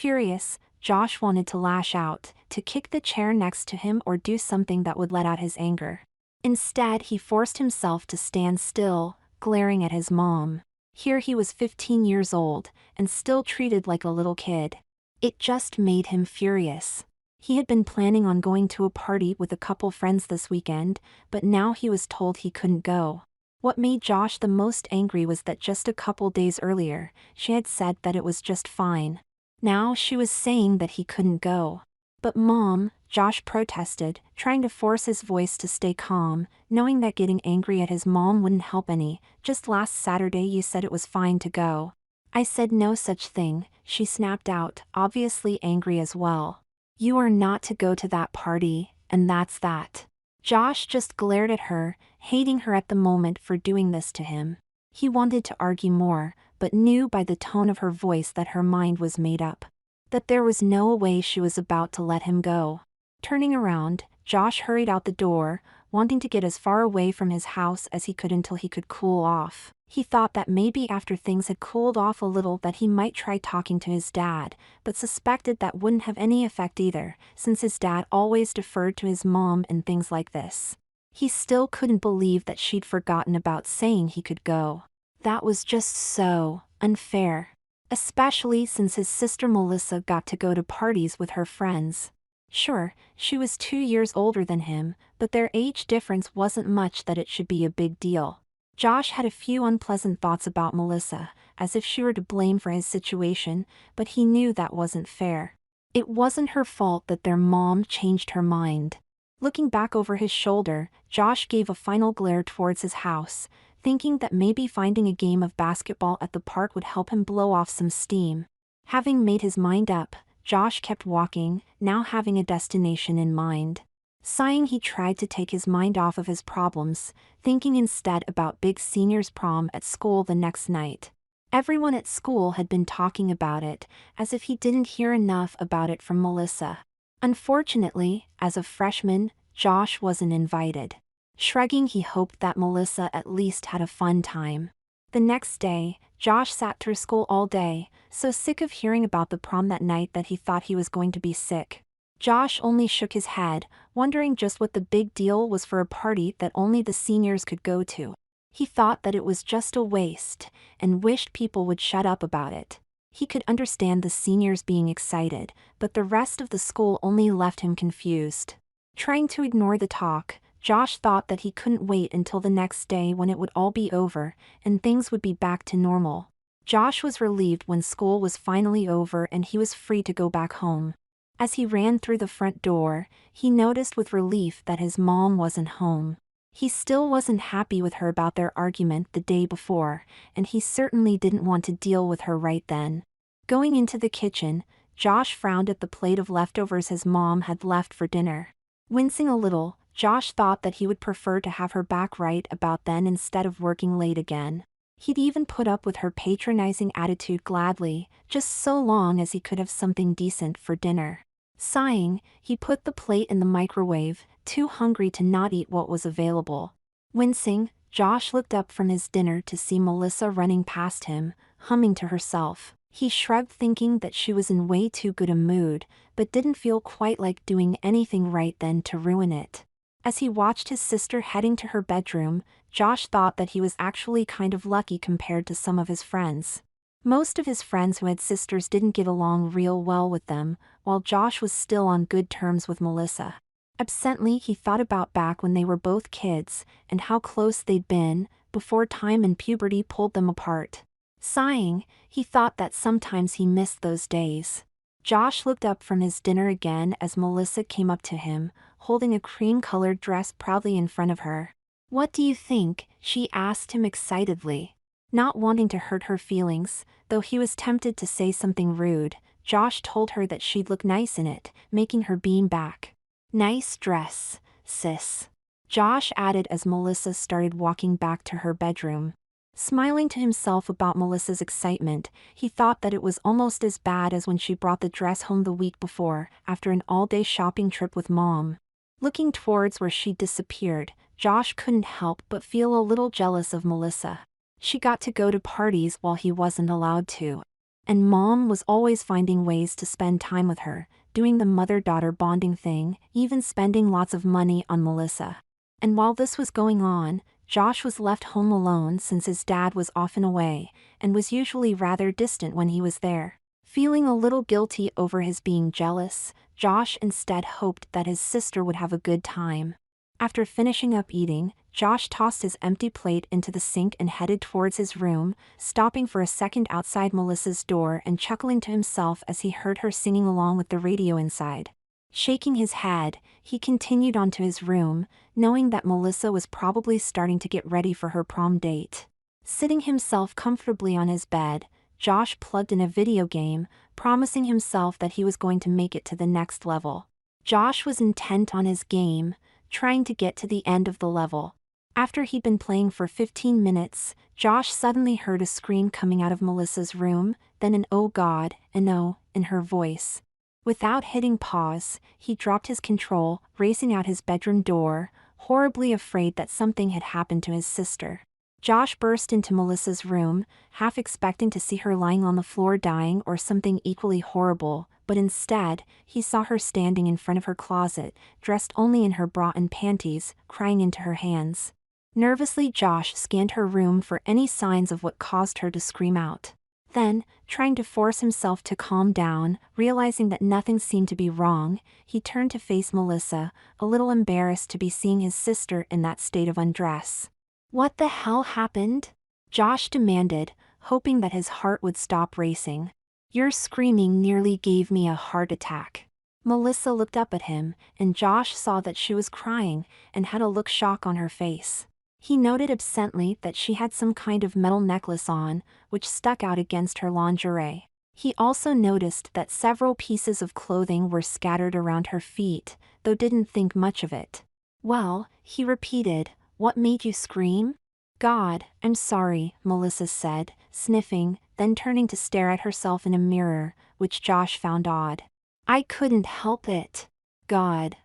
Furious, Josh wanted to lash out, to kick the chair next to him or do something that would let out his anger. Instead, he forced himself to stand still, glaring at his mom. Here he was 15 years old, and still treated like a little kid. It just made him furious. He had been planning on going to a party with a couple friends this weekend, but now he was told he couldn't go. What made Josh the most angry was that just a couple days earlier, she had said that it was just fine. Now she was saying that he couldn't go. "But Mom," Josh protested, trying to force his voice to stay calm, knowing that getting angry at his mom wouldn't help any. "Just last Saturday you said it was fine to go." "I said no such thing," she snapped out, obviously angry as well. "You are not to go to that party, and that's that." Josh just glared at her, hating her at the moment for doing this to him. He wanted to argue more, but knew by the tone of her voice that her mind was made up. That there was no way she was about to let him go. Turning around, Josh hurried out the door, wanting to get as far away from his house as he could until he could cool off. He thought that maybe after things had cooled off a little that he might try talking to his dad, but suspected that wouldn't have any effect either, since his dad always deferred to his mom in things like this. He still couldn't believe that she'd forgotten about saying he could go. That was just so unfair. Especially since his sister Melissa got to go to parties with her friends. Sure, she was 2 years older than him, but their age difference wasn't much that it should be a big deal. Josh had a few unpleasant thoughts about Melissa, as if she were to blame for his situation, but he knew that wasn't fair. It wasn't her fault that their mom changed her mind. Looking back over his shoulder, Josh gave a final glare towards his house, thinking that maybe finding a game of basketball at the park would help him blow off some steam. Having made his mind up, Josh kept walking, now having a destination in mind. Sighing, he tried to take his mind off of his problems, thinking instead about big seniors' prom at school the next night. Everyone at school had been talking about it, as if he didn't hear enough about it from Melissa. Unfortunately, as a freshman, Josh wasn't invited. Shrugging, he hoped that Melissa at least had a fun time. The next day, Josh sat through school all day, so sick of hearing about the prom that night that he thought he was going to be sick. Josh only shook his head, wondering just what the big deal was for a party that only the seniors could go to. He thought that it was just a waste, and wished people would shut up about it. He could understand the seniors being excited, but the rest of the school only left him confused. Trying to ignore the talk, Josh thought that he couldn't wait until the next day when it would all be over, and things would be back to normal. Josh was relieved when school was finally over and he was free to go back home. As he ran through the front door, he noticed with relief that his mom wasn't home. He still wasn't happy with her about their argument the day before, and he certainly didn't want to deal with her right then. Going into the kitchen, Josh frowned at the plate of leftovers his mom had left for dinner. Wincing a little, Josh thought that he would prefer to have her back right about then instead of working late again. He'd even put up with her patronizing attitude gladly, just so long as he could have something decent for dinner. Sighing, he put the plate in the microwave, too hungry to not eat what was available. Wincing, Josh looked up from his dinner to see Melissa running past him, humming to herself. He shrugged, thinking that she was in way too good a mood, but didn't feel quite like doing anything right then to ruin it. As he watched his sister heading to her bedroom, Josh thought that he was actually kind of lucky compared to some of his friends. Most of his friends who had sisters didn't get along real well with them, while Josh was still on good terms with Melissa. Absently, he thought about back when they were both kids, and how close they'd been, before time and puberty pulled them apart. Sighing, he thought that sometimes he missed those days. Josh looked up from his dinner again as Melissa came up to him, holding a cream-colored dress proudly in front of her. "What do you think?" she asked him excitedly. Not wanting to hurt her feelings, though he was tempted to say something rude, Josh told her that she'd look nice in it, making her beam back. "Nice dress, sis," Josh added as Melissa started walking back to her bedroom. Smiling to himself about Melissa's excitement, he thought that it was almost as bad as when she brought the dress home the week before, after an all-day shopping trip with Mom. Looking towards where she'd disappeared, Josh couldn't help but feel a little jealous of Melissa. She got to go to parties while he wasn't allowed to. And Mom was always finding ways to spend time with her, doing the mother-daughter bonding thing, even spending lots of money on Melissa. And while this was going on, Josh was left home alone since his dad was often away, and was usually rather distant when he was there. Feeling a little guilty over his being jealous, Josh instead hoped that his sister would have a good time. After finishing up eating, Josh tossed his empty plate into the sink and headed towards his room, stopping for a second outside Melissa's door and chuckling to himself as he heard her singing along with the radio inside. Shaking his head, he continued on to his room, knowing that Melissa was probably starting to get ready for her prom date. Sitting himself comfortably on his bed, Josh plugged in a video game, promising himself that he was going to make it to the next level. Josh was intent on his game, trying to get to the end of the level. After he'd been playing for 15 minutes, Josh suddenly heard a scream coming out of Melissa's room, then an "oh God" and "oh" in her voice. Without hitting pause, he dropped his control, racing out his bedroom door, horribly afraid that something had happened to his sister. Josh burst into Melissa's room, half expecting to see her lying on the floor dying or something equally horrible, but instead, he saw her standing in front of her closet, dressed only in her bra and panties, crying into her hands. Nervously, Josh scanned her room for any signs of what caused her to scream out. Then, trying to force himself to calm down, realizing that nothing seemed to be wrong, he turned to face Melissa, a little embarrassed to be seeing his sister in that state of undress. "What the hell happened?" Josh demanded, hoping that his heart would stop racing. "Your screaming nearly gave me a heart attack." Melissa looked up at him, and Josh saw that she was crying, and had a look of shock on her face. He noted absently that she had some kind of metal necklace on, which stuck out against her lingerie. He also noticed that several pieces of clothing were scattered around her feet, though didn't think much of it. "Well," he repeated, "what made you scream?" "God, I'm sorry," Melissa said, sniffing, then turning to stare at herself in a mirror, which Josh found odd. "I couldn't help it. God,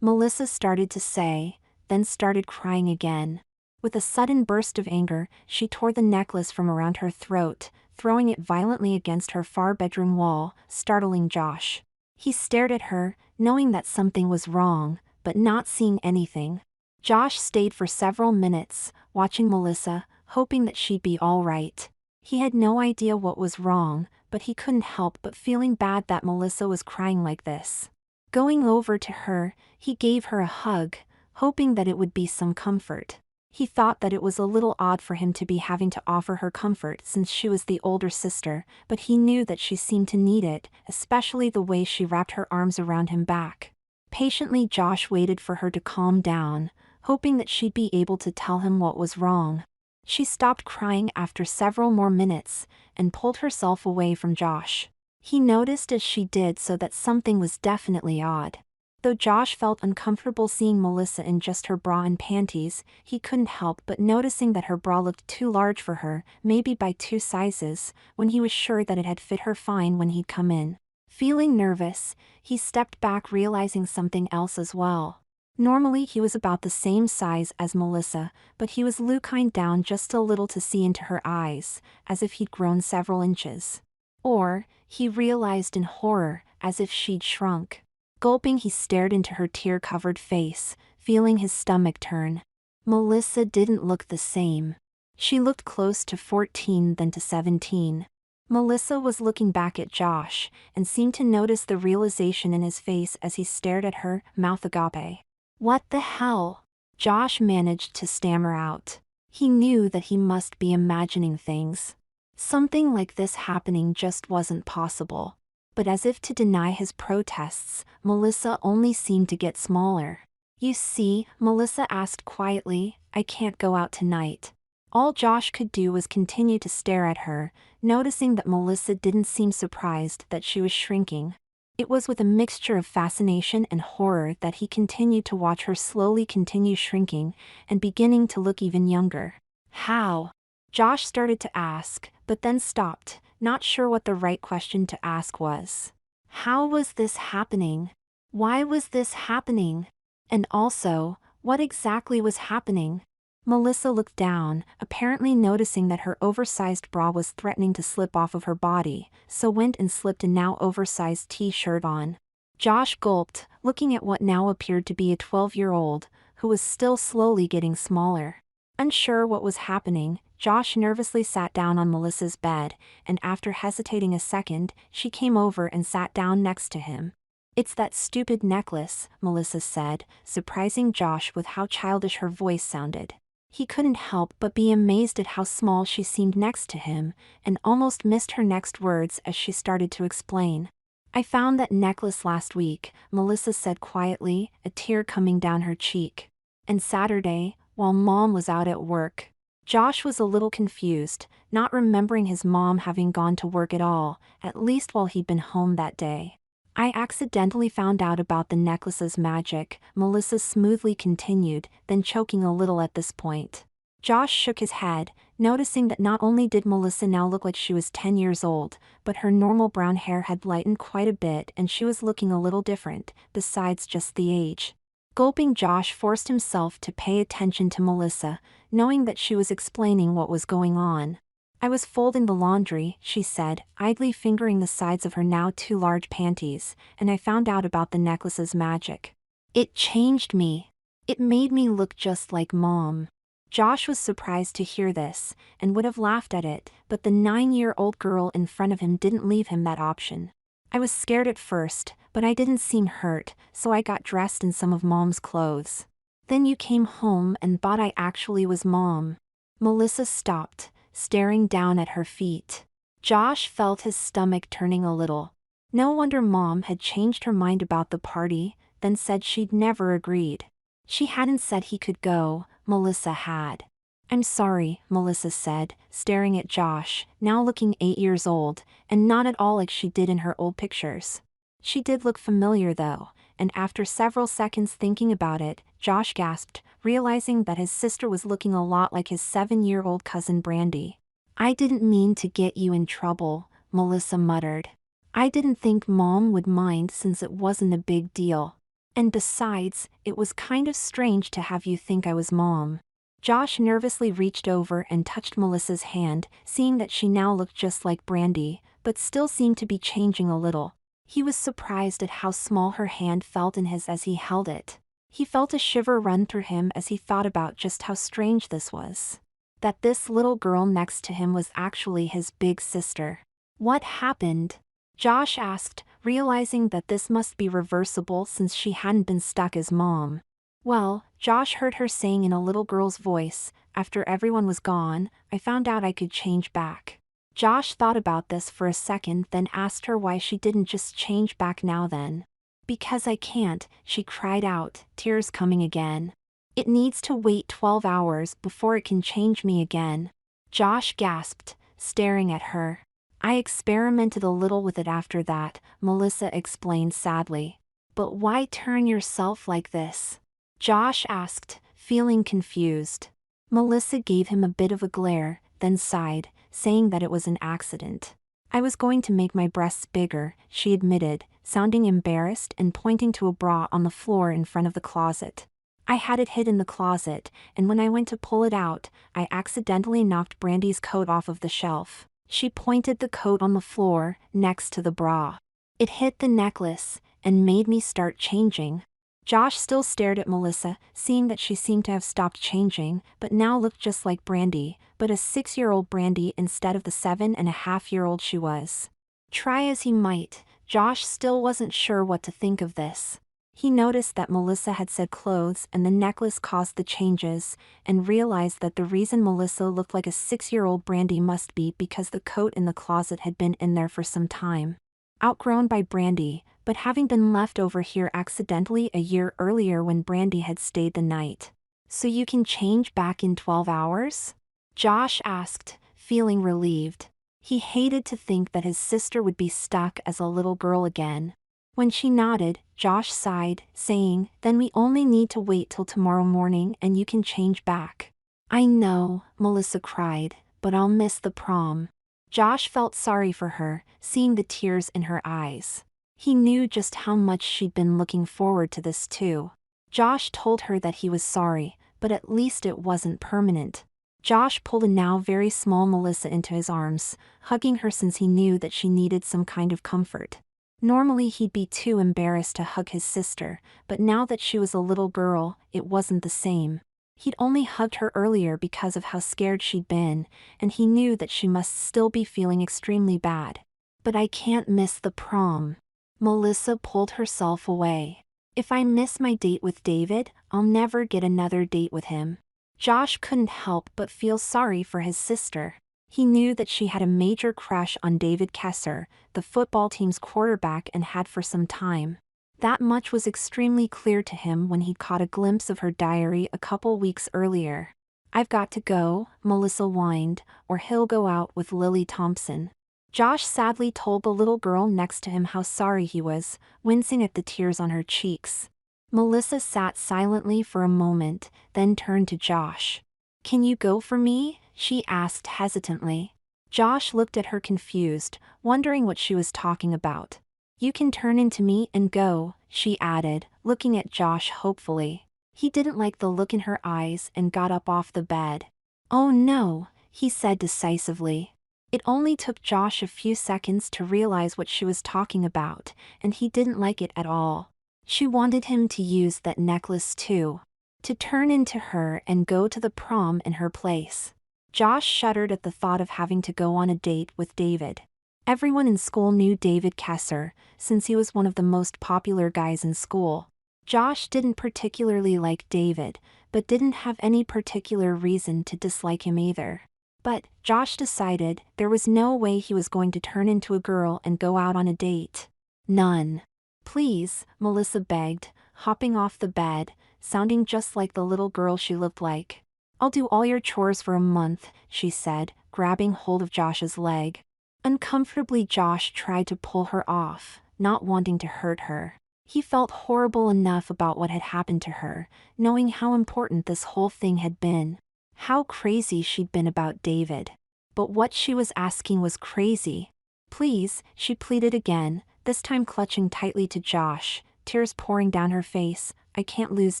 Melissa started to say, then started crying again. With a sudden burst of anger, she tore the necklace from around her throat, throwing it violently against her far bedroom wall, startling Josh. He stared at her, knowing that something was wrong, but not seeing anything. Josh stayed for several minutes, watching Melissa, hoping that she'd be all right. He had no idea what was wrong, but he couldn't help but feeling bad that Melissa was crying like this. Going over to her, he gave her a hug, hoping that it would be some comfort. He thought that it was a little odd for him to be having to offer her comfort since she was the older sister, but he knew that she seemed to need it, especially the way she wrapped her arms around him back. Patiently, Josh waited for her to calm down, hoping that she'd be able to tell him what was wrong. She stopped crying after several more minutes, and pulled herself away from Josh. He noticed as she did so that something was definitely odd. Though Josh felt uncomfortable seeing Melissa in just her bra and panties, he couldn't help but noticing that her bra looked too large for her, maybe by 2 sizes, when he was sure that it had fit her fine when he'd come in. Feeling nervous, he stepped back, realizing something else as well. Normally he was about the same size as Melissa, but he was looking down just a little to see into her eyes, as if he'd grown several inches. Or, he realized in horror, as if she'd shrunk. Gulping, he stared into her tear-covered face, feeling his stomach turn. Melissa didn't look the same. She looked close to 14 than to 17. Melissa was looking back at Josh, and seemed to notice the realization in his face as he stared at her, mouth agape. "What the hell?" Josh managed to stammer out. He knew that he must be imagining things. Something like this happening just wasn't possible. But as if to deny his protests, Melissa only seemed to get smaller. "You see," Melissa asked quietly, "I can't go out tonight." All Josh could do was continue to stare at her, noticing that Melissa didn't seem surprised that she was shrinking. It was with a mixture of fascination and horror that he continued to watch her slowly continue shrinking, and beginning to look even younger. "How?" Josh started to ask, but then stopped, not sure what the right question to ask was. How was this happening? Why was this happening? And also, what exactly was happening? Melissa looked down, apparently noticing that her oversized bra was threatening to slip off of her body, so went and slipped a now oversized t-shirt on. Josh gulped, looking at what now appeared to be a 12-year-old, who was still slowly getting smaller. Unsure what was happening, Josh nervously sat down on Melissa's bed, and after hesitating a second, she came over and sat down next to him. "It's that stupid necklace," Melissa said, surprising Josh with how childish her voice sounded. He couldn't help but be amazed at how small she seemed next to him, and almost missed her next words as she started to explain. "I found that necklace last week," Melissa said quietly, a tear coming down her cheek. "And Saturday, while Mom was out at work." Josh was a little confused, not remembering his mom having gone to work at all, at least while he'd been home that day. "I accidentally found out about the necklace's magic," Melissa smoothly continued, then choking a little at this point. Josh shook his head, noticing that not only did Melissa now look like she was 10 years old, but her normal brown hair had lightened quite a bit and she was looking a little different, besides just the age. Gulping, Josh forced himself to pay attention to Melissa, knowing that she was explaining what was going on. "I was folding the laundry," she said, idly fingering the sides of her now too large panties, "and I found out about the necklace's magic. It changed me. It made me look just like Mom." Josh was surprised to hear this, and would have laughed at it, but the 9-year-old girl in front of him didn't leave him that option. "I was scared at first, but I didn't seem hurt, so I got dressed in some of Mom's clothes. Then you came home and thought I actually was Mom." Melissa stopped, staring down at her feet. Josh felt his stomach turning a little. No wonder Mom had changed her mind about the party, then said she'd never agreed. She hadn't said he could go, Melissa had. "I'm sorry," Melissa said, staring at Josh, now looking 8 years old, and not at all like she did in her old pictures. She did look familiar though, and after several seconds thinking about it, Josh gasped, realizing that his sister was looking a lot like his 7-year-old cousin Brandy. "I didn't mean to get you in trouble," Melissa muttered. "I didn't think Mom would mind since it wasn't a big deal. And besides, it was kind of strange to have you think I was Mom." Josh nervously reached over and touched Melissa's hand, seeing that she now looked just like Brandy, but still seemed to be changing a little. He was surprised at how small her hand felt in his as he held it. He felt a shiver run through him as he thought about just how strange this was. That this little girl next to him was actually his big sister. "What happened?" Josh asked, realizing that this must be reversible since she hadn't been stuck as Mom. "Well," Josh heard her saying in a little girl's voice, "after everyone was gone, I found out I could change back." Josh thought about this for a second, then asked her why she didn't just change back now then. "Because I can't," she cried out, tears coming again. "It needs to wait 12 hours before it can change me again." Josh gasped, staring at her. "I experimented a little with it after that," Melissa explained sadly. "But why turn yourself like this?" Josh asked, feeling confused. Melissa gave him a bit of a glare, then sighed, saying that it was an accident. "I was going to make my breasts bigger," she admitted, sounding embarrassed and pointing to a bra on the floor in front of the closet. "I had it hid in the closet, and when I went to pull it out, I accidentally knocked Brandy's coat off of the shelf." She pointed the coat on the floor, next to the bra. "It hit the necklace, and made me start changing." Josh still stared at Melissa, seeing that she seemed to have stopped changing, but now looked just like Brandy, but a 6-year-old Brandy instead of the 7-and-a-half-year-old she was. Try as he might, Josh still wasn't sure what to think of this. He noticed that Melissa had said clothes and the necklace caused the changes, and realized that the reason Melissa looked like a 6-year-old Brandy must be because the coat in the closet had been in there for some time. Outgrown by Brandy, but having been left over here accidentally a year earlier when Brandy had stayed the night. "So you can change back in 12 hours? Josh asked, feeling relieved. He hated to think that his sister would be stuck as a little girl again. When she nodded, Josh sighed, saying, "Then we only need to wait till tomorrow morning and you can change back." "I know," Melissa cried, "but I'll miss the prom." Josh felt sorry for her, seeing the tears in her eyes. He knew just how much she'd been looking forward to this too. Josh told her that he was sorry, but at least it wasn't permanent. Josh pulled a now very small Melissa into his arms, hugging her since he knew that she needed some kind of comfort. Normally he'd be too embarrassed to hug his sister, but now that she was a little girl, it wasn't the same. He'd only hugged her earlier because of how scared she'd been, and he knew that she must still be feeling extremely bad. But I can't miss the prom. Melissa pulled herself away. If I miss my date with David, I'll never get another date with him. Josh couldn't help but feel sorry for his sister. He knew that she had a major crush on David Kessler, the football team's quarterback, and had for some time. That much was extremely clear to him when he caught a glimpse of her diary a couple weeks earlier. I've got to go, Melissa whined, or he'll go out with Lily Thompson. Josh sadly told the little girl next to him how sorry he was, wincing at the tears on her cheeks. Melissa sat silently for a moment, then turned to Josh. Can you go for me? She asked hesitantly. Josh looked at her confused, wondering what she was talking about. You can turn into me and go, she added, looking at Josh hopefully. He didn't like the look in her eyes and got up off the bed. Oh no, he said decisively. It only took Josh a few seconds to realize what she was talking about, and he didn't like it at all. She wanted him to use that necklace too. To turn into her and go to the prom in her place. Josh shuddered at the thought of having to go on a date with David. Everyone in school knew David Kessler, since he was one of the most popular guys in school. Josh didn't particularly like David, but didn't have any particular reason to dislike him either. But, Josh decided, there was no way he was going to turn into a girl and go out on a date. None. Please, Melissa begged, hopping off the bed, sounding just like the little girl she looked like. I'll do all your chores for a month, she said, grabbing hold of Josh's leg. Uncomfortably, Josh tried to pull her off, not wanting to hurt her. He felt horrible enough about what had happened to her, knowing how important this whole thing had been. How crazy she'd been about David. But what she was asking was crazy. Please, she pleaded again, this time clutching tightly to Josh, tears pouring down her face. I can't lose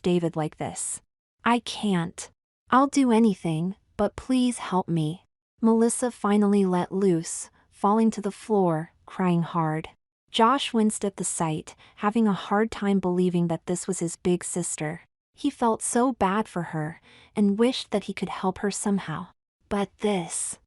David like this. I can't. I'll do anything, but please help me. Melissa finally let loose, falling to the floor, crying hard. Josh winced at the sight, having a hard time believing that this was his big sister. He felt so bad for her, and wished that he could help her somehow. But this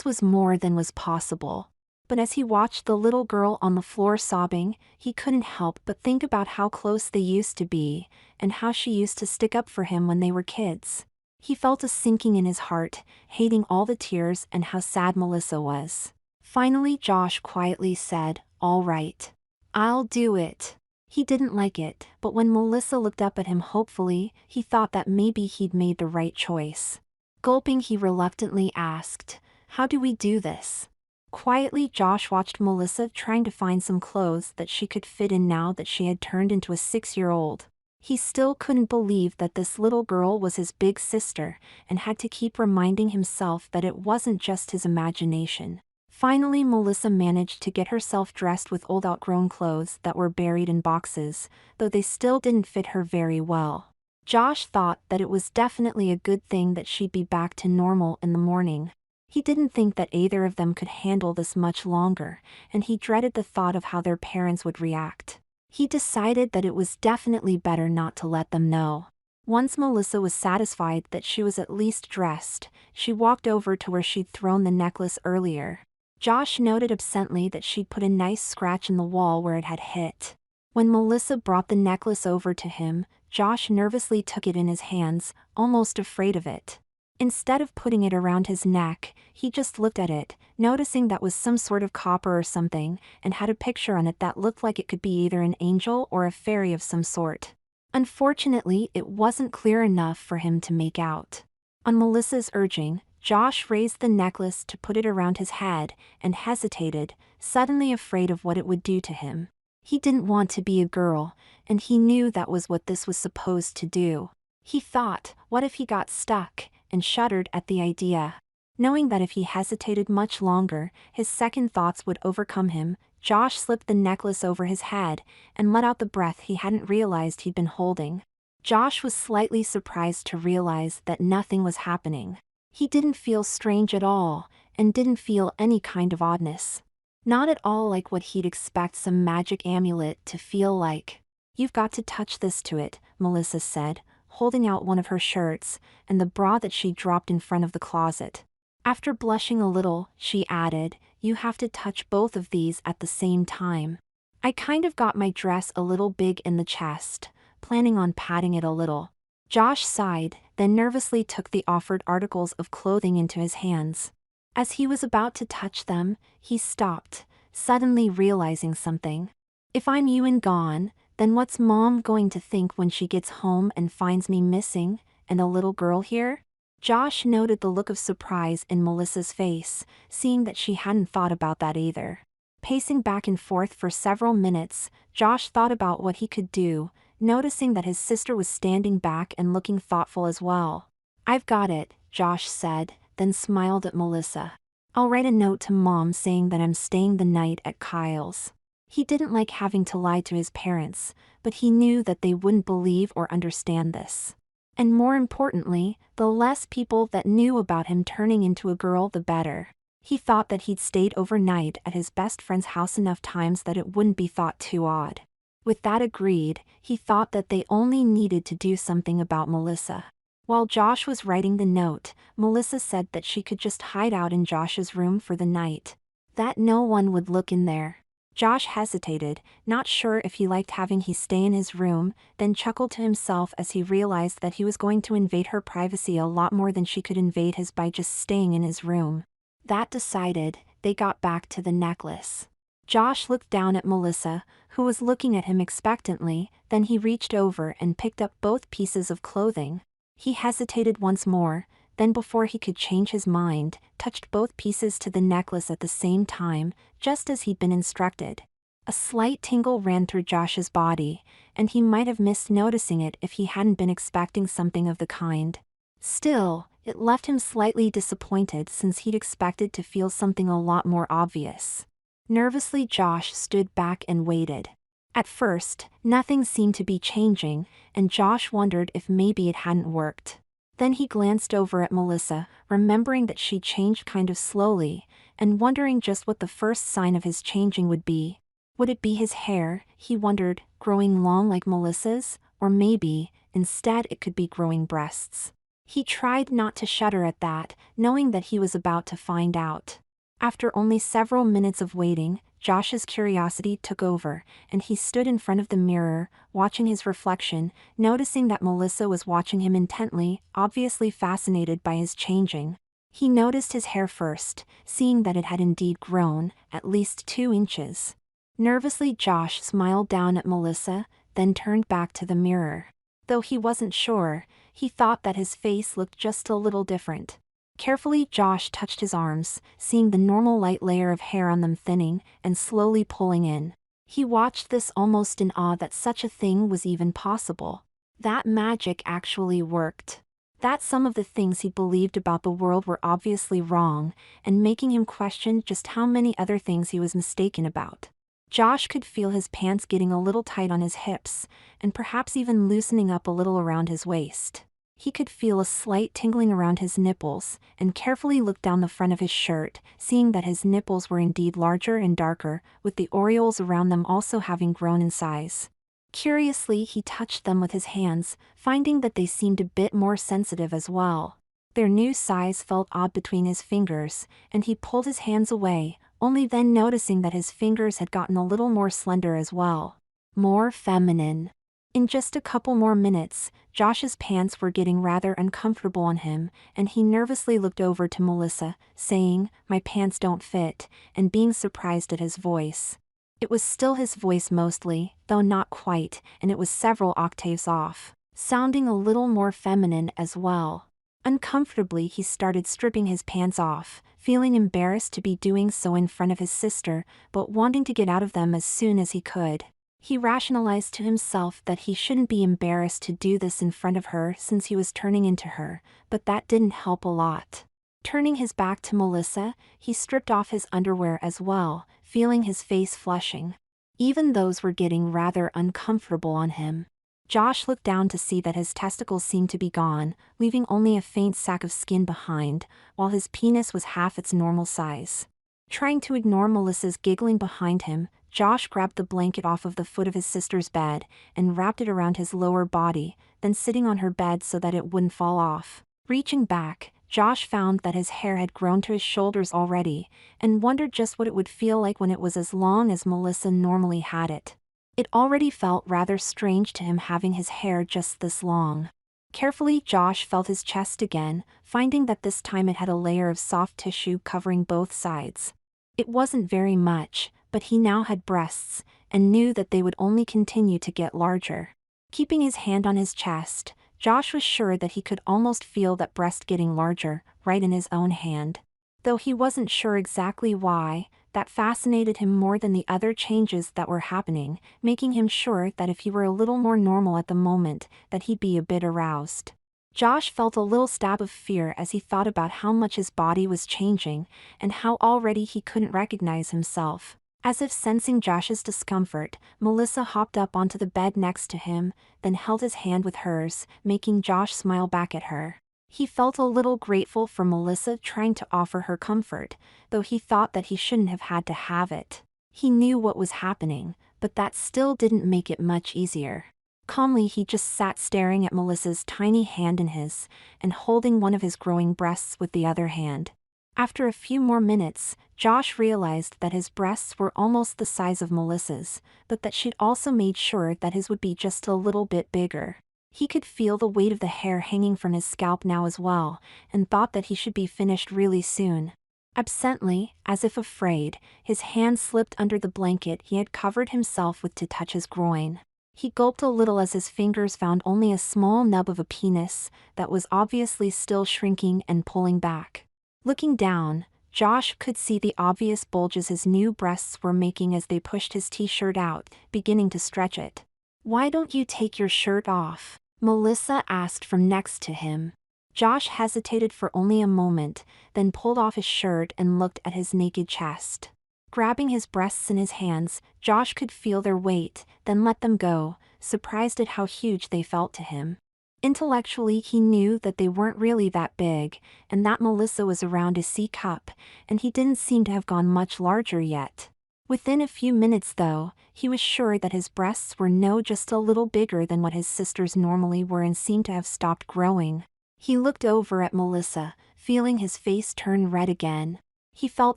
was more than was possible. But as he watched the little girl on the floor sobbing, he couldn't help but think about how close they used to be, and how she used to stick up for him when they were kids. He felt a sinking in his heart, hating all the tears and how sad Melissa was. Finally, Josh quietly said, "All right. I'll do it." He didn't like it, but when Melissa looked up at him hopefully, he thought that maybe he'd made the right choice. Gulping, he reluctantly asked, "How do we do this?" Quietly, Josh watched Melissa trying to find some clothes that she could fit in now that she had turned into a 6-year-old. He still couldn't believe that this little girl was his big sister, and had to keep reminding himself that it wasn't just his imagination. Finally, Melissa managed to get herself dressed with old outgrown clothes that were buried in boxes, though they still didn't fit her very well. Josh thought that it was definitely a good thing that she'd be back to normal in the morning. He didn't think that either of them could handle this much longer, and he dreaded the thought of how their parents would react. He decided that it was definitely better not to let them know. Once Melissa was satisfied that she was at least dressed, she walked over to where she'd thrown the necklace earlier. Josh noted absently that she'd put a nice scratch in the wall where it had hit. When Melissa brought the necklace over to him, Josh nervously took it in his hands, almost afraid of it. Instead of putting it around his neck, he just looked at it, noticing that was some sort of copper or something, and had a picture on it that looked like it could be either an angel or a fairy of some sort. Unfortunately, it wasn't clear enough for him to make out. On Melissa's urging, Josh raised the necklace to put it around his head, and hesitated, suddenly afraid of what it would do to him. He didn't want to be a girl, and he knew that was what this was supposed to do. He thought, what if he got stuck, and shuddered at the idea. Knowing that if he hesitated much longer, his second thoughts would overcome him, Josh slipped the necklace over his head, and let out the breath he hadn't realized he'd been holding. Josh was slightly surprised to realize that nothing was happening. He didn't feel strange at all, and didn't feel any kind of oddness. Not at all like what he'd expect some magic amulet to feel like. "You've got to touch this to it," Melissa said, holding out one of her shirts, and the bra that she dropped in front of the closet. After blushing a little, she added, "You have to touch both of these at the same time." "I kind of got my dress a little big in the chest, planning on padding it a little." Josh sighed, then nervously took the offered articles of clothing into his hands. As he was about to touch them, he stopped, suddenly realizing something. "If I'm you and gone, then what's Mom going to think when she gets home and finds me missing, and a little girl here?" Josh noted the look of surprise in Melissa's face, seeing that she hadn't thought about that either. Pacing back and forth for several minutes, Josh thought about what he could do, noticing that his sister was standing back and looking thoughtful as well. "I've got it," Josh said, then smiled at Melissa. "I'll write a note to Mom saying that I'm staying the night at Kyle's." He didn't like having to lie to his parents, but he knew that they wouldn't believe or understand this. And more importantly, the less people that knew about him turning into a girl the better. He thought that he'd stayed overnight at his best friend's house enough times that it wouldn't be thought too odd. With that agreed, he thought that they only needed to do something about Melissa. While Josh was writing the note, Melissa said that she could just hide out in Josh's room for the night. That no one would look in there. Josh hesitated, not sure if he liked having he stay in his room, then chuckled to himself as he realized that he was going to invade her privacy a lot more than she could invade his by just staying in his room. That decided, they got back to the necklace. Josh looked down at Melissa, who was looking at him expectantly, then he reached over and picked up both pieces of clothing. He hesitated once more, then before he could change his mind, touched both pieces to the necklace at the same time, just as he'd been instructed. A slight tingle ran through Josh's body, and he might have missed noticing it if he hadn't been expecting something of the kind. Still, it left him slightly disappointed since he'd expected to feel something a lot more obvious. Nervously, Josh stood back and waited. At first, nothing seemed to be changing, and Josh wondered if maybe it hadn't worked. Then he glanced over at Melissa, remembering that she changed kind of slowly, and wondering just what the first sign of his changing would be. Would it be his hair, he wondered, growing long like Melissa's, or maybe, instead it could be growing breasts. He tried not to shudder at that, knowing that he was about to find out. After only several minutes of waiting, Josh's curiosity took over, and he stood in front of the mirror, watching his reflection, noticing that Melissa was watching him intently, obviously fascinated by his changing. He noticed his hair first, seeing that it had indeed grown, at least 2 inches. Nervously, Josh smiled down at Melissa, then turned back to the mirror. Though he wasn't sure, he thought that his face looked just a little different. Carefully, Josh touched his arms, seeing the normal light layer of hair on them thinning and slowly pulling in. He watched this almost in awe that such a thing was even possible. That magic actually worked. That some of the things he believed about the world were obviously wrong, and making him question just how many other things he was mistaken about. Josh could feel his pants getting a little tight on his hips, and perhaps even loosening up a little around his waist. He could feel a slight tingling around his nipples, and carefully looked down the front of his shirt, seeing that his nipples were indeed larger and darker, with the aureoles around them also having grown in size. Curiously, he touched them with his hands, finding that they seemed a bit more sensitive as well. Their new size felt odd between his fingers, and he pulled his hands away, only then noticing that his fingers had gotten a little more slender as well. More feminine. In just a couple more minutes, Josh's pants were getting rather uncomfortable on him, and he nervously looked over to Melissa, saying, "My pants don't fit," and being surprised at his voice. It was still his voice mostly, though not quite, and it was several octaves off, sounding a little more feminine as well. Uncomfortably, he started stripping his pants off, feeling embarrassed to be doing so in front of his sister, but wanting to get out of them as soon as he could. He rationalized to himself that he shouldn't be embarrassed to do this in front of her since he was turning into her, but that didn't help a lot. Turning his back to Melissa, he stripped off his underwear as well, feeling his face flushing. Even those were getting rather uncomfortable on him. Josh looked down to see that his testicles seemed to be gone, leaving only a faint sack of skin behind, while his penis was half its normal size. Trying to ignore Melissa's giggling behind him, Josh grabbed the blanket off of the foot of his sister's bed and wrapped it around his lower body, then sitting on her bed so that it wouldn't fall off. Reaching back, Josh found that his hair had grown to his shoulders already, and wondered just what it would feel like when it was as long as Melissa normally had it. It already felt rather strange to him having his hair just this long. Carefully, Josh felt his chest again, finding that this time it had a layer of soft tissue covering both sides. It wasn't very much, but he now had breasts, and knew that they would only continue to get larger. Keeping his hand on his chest, Josh was sure that he could almost feel that breast getting larger, right in his own hand. Though he wasn't sure exactly why, that fascinated him more than the other changes that were happening, making him sure that if he were a little more normal at the moment, that he'd be a bit aroused. Josh felt a little stab of fear as he thought about how much his body was changing, and how already he couldn't recognize himself. As if sensing Josh's discomfort, Melissa hopped up onto the bed next to him, then held his hand with hers, making Josh smile back at her. He felt a little grateful for Melissa trying to offer her comfort, though he thought that he shouldn't have had to have it. He knew what was happening, but that still didn't make it much easier. Calmly, he just sat staring at Melissa's tiny hand in his, and holding one of his growing breasts with the other hand. After a few more minutes, Josh realized that his breasts were almost the size of Melissa's, but that she'd also made sure that his would be just a little bit bigger. He could feel the weight of the hair hanging from his scalp now as well, and thought that he should be finished really soon. Absently, as if afraid, his hand slipped under the blanket he had covered himself with to touch his groin. He gulped a little as his fingers found only a small nub of a penis that was obviously still shrinking and pulling back. Looking down, Josh could see the obvious bulges his new breasts were making as they pushed his t-shirt out, beginning to stretch it. "Why don't you take your shirt off?" Melissa asked from next to him. Josh hesitated for only a moment, then pulled off his shirt and looked at his naked chest. Grabbing his breasts in his hands, Josh could feel their weight, then let them go, surprised at how huge they felt to him. Intellectually, he knew that they weren't really that big, and that Melissa was around his C-cup, and he didn't seem to have gone much larger yet. Within a few minutes though, he was sure that his breasts were just a little bigger than what his sisters normally were and seemed to have stopped growing. He looked over at Melissa, feeling his face turn red again. He felt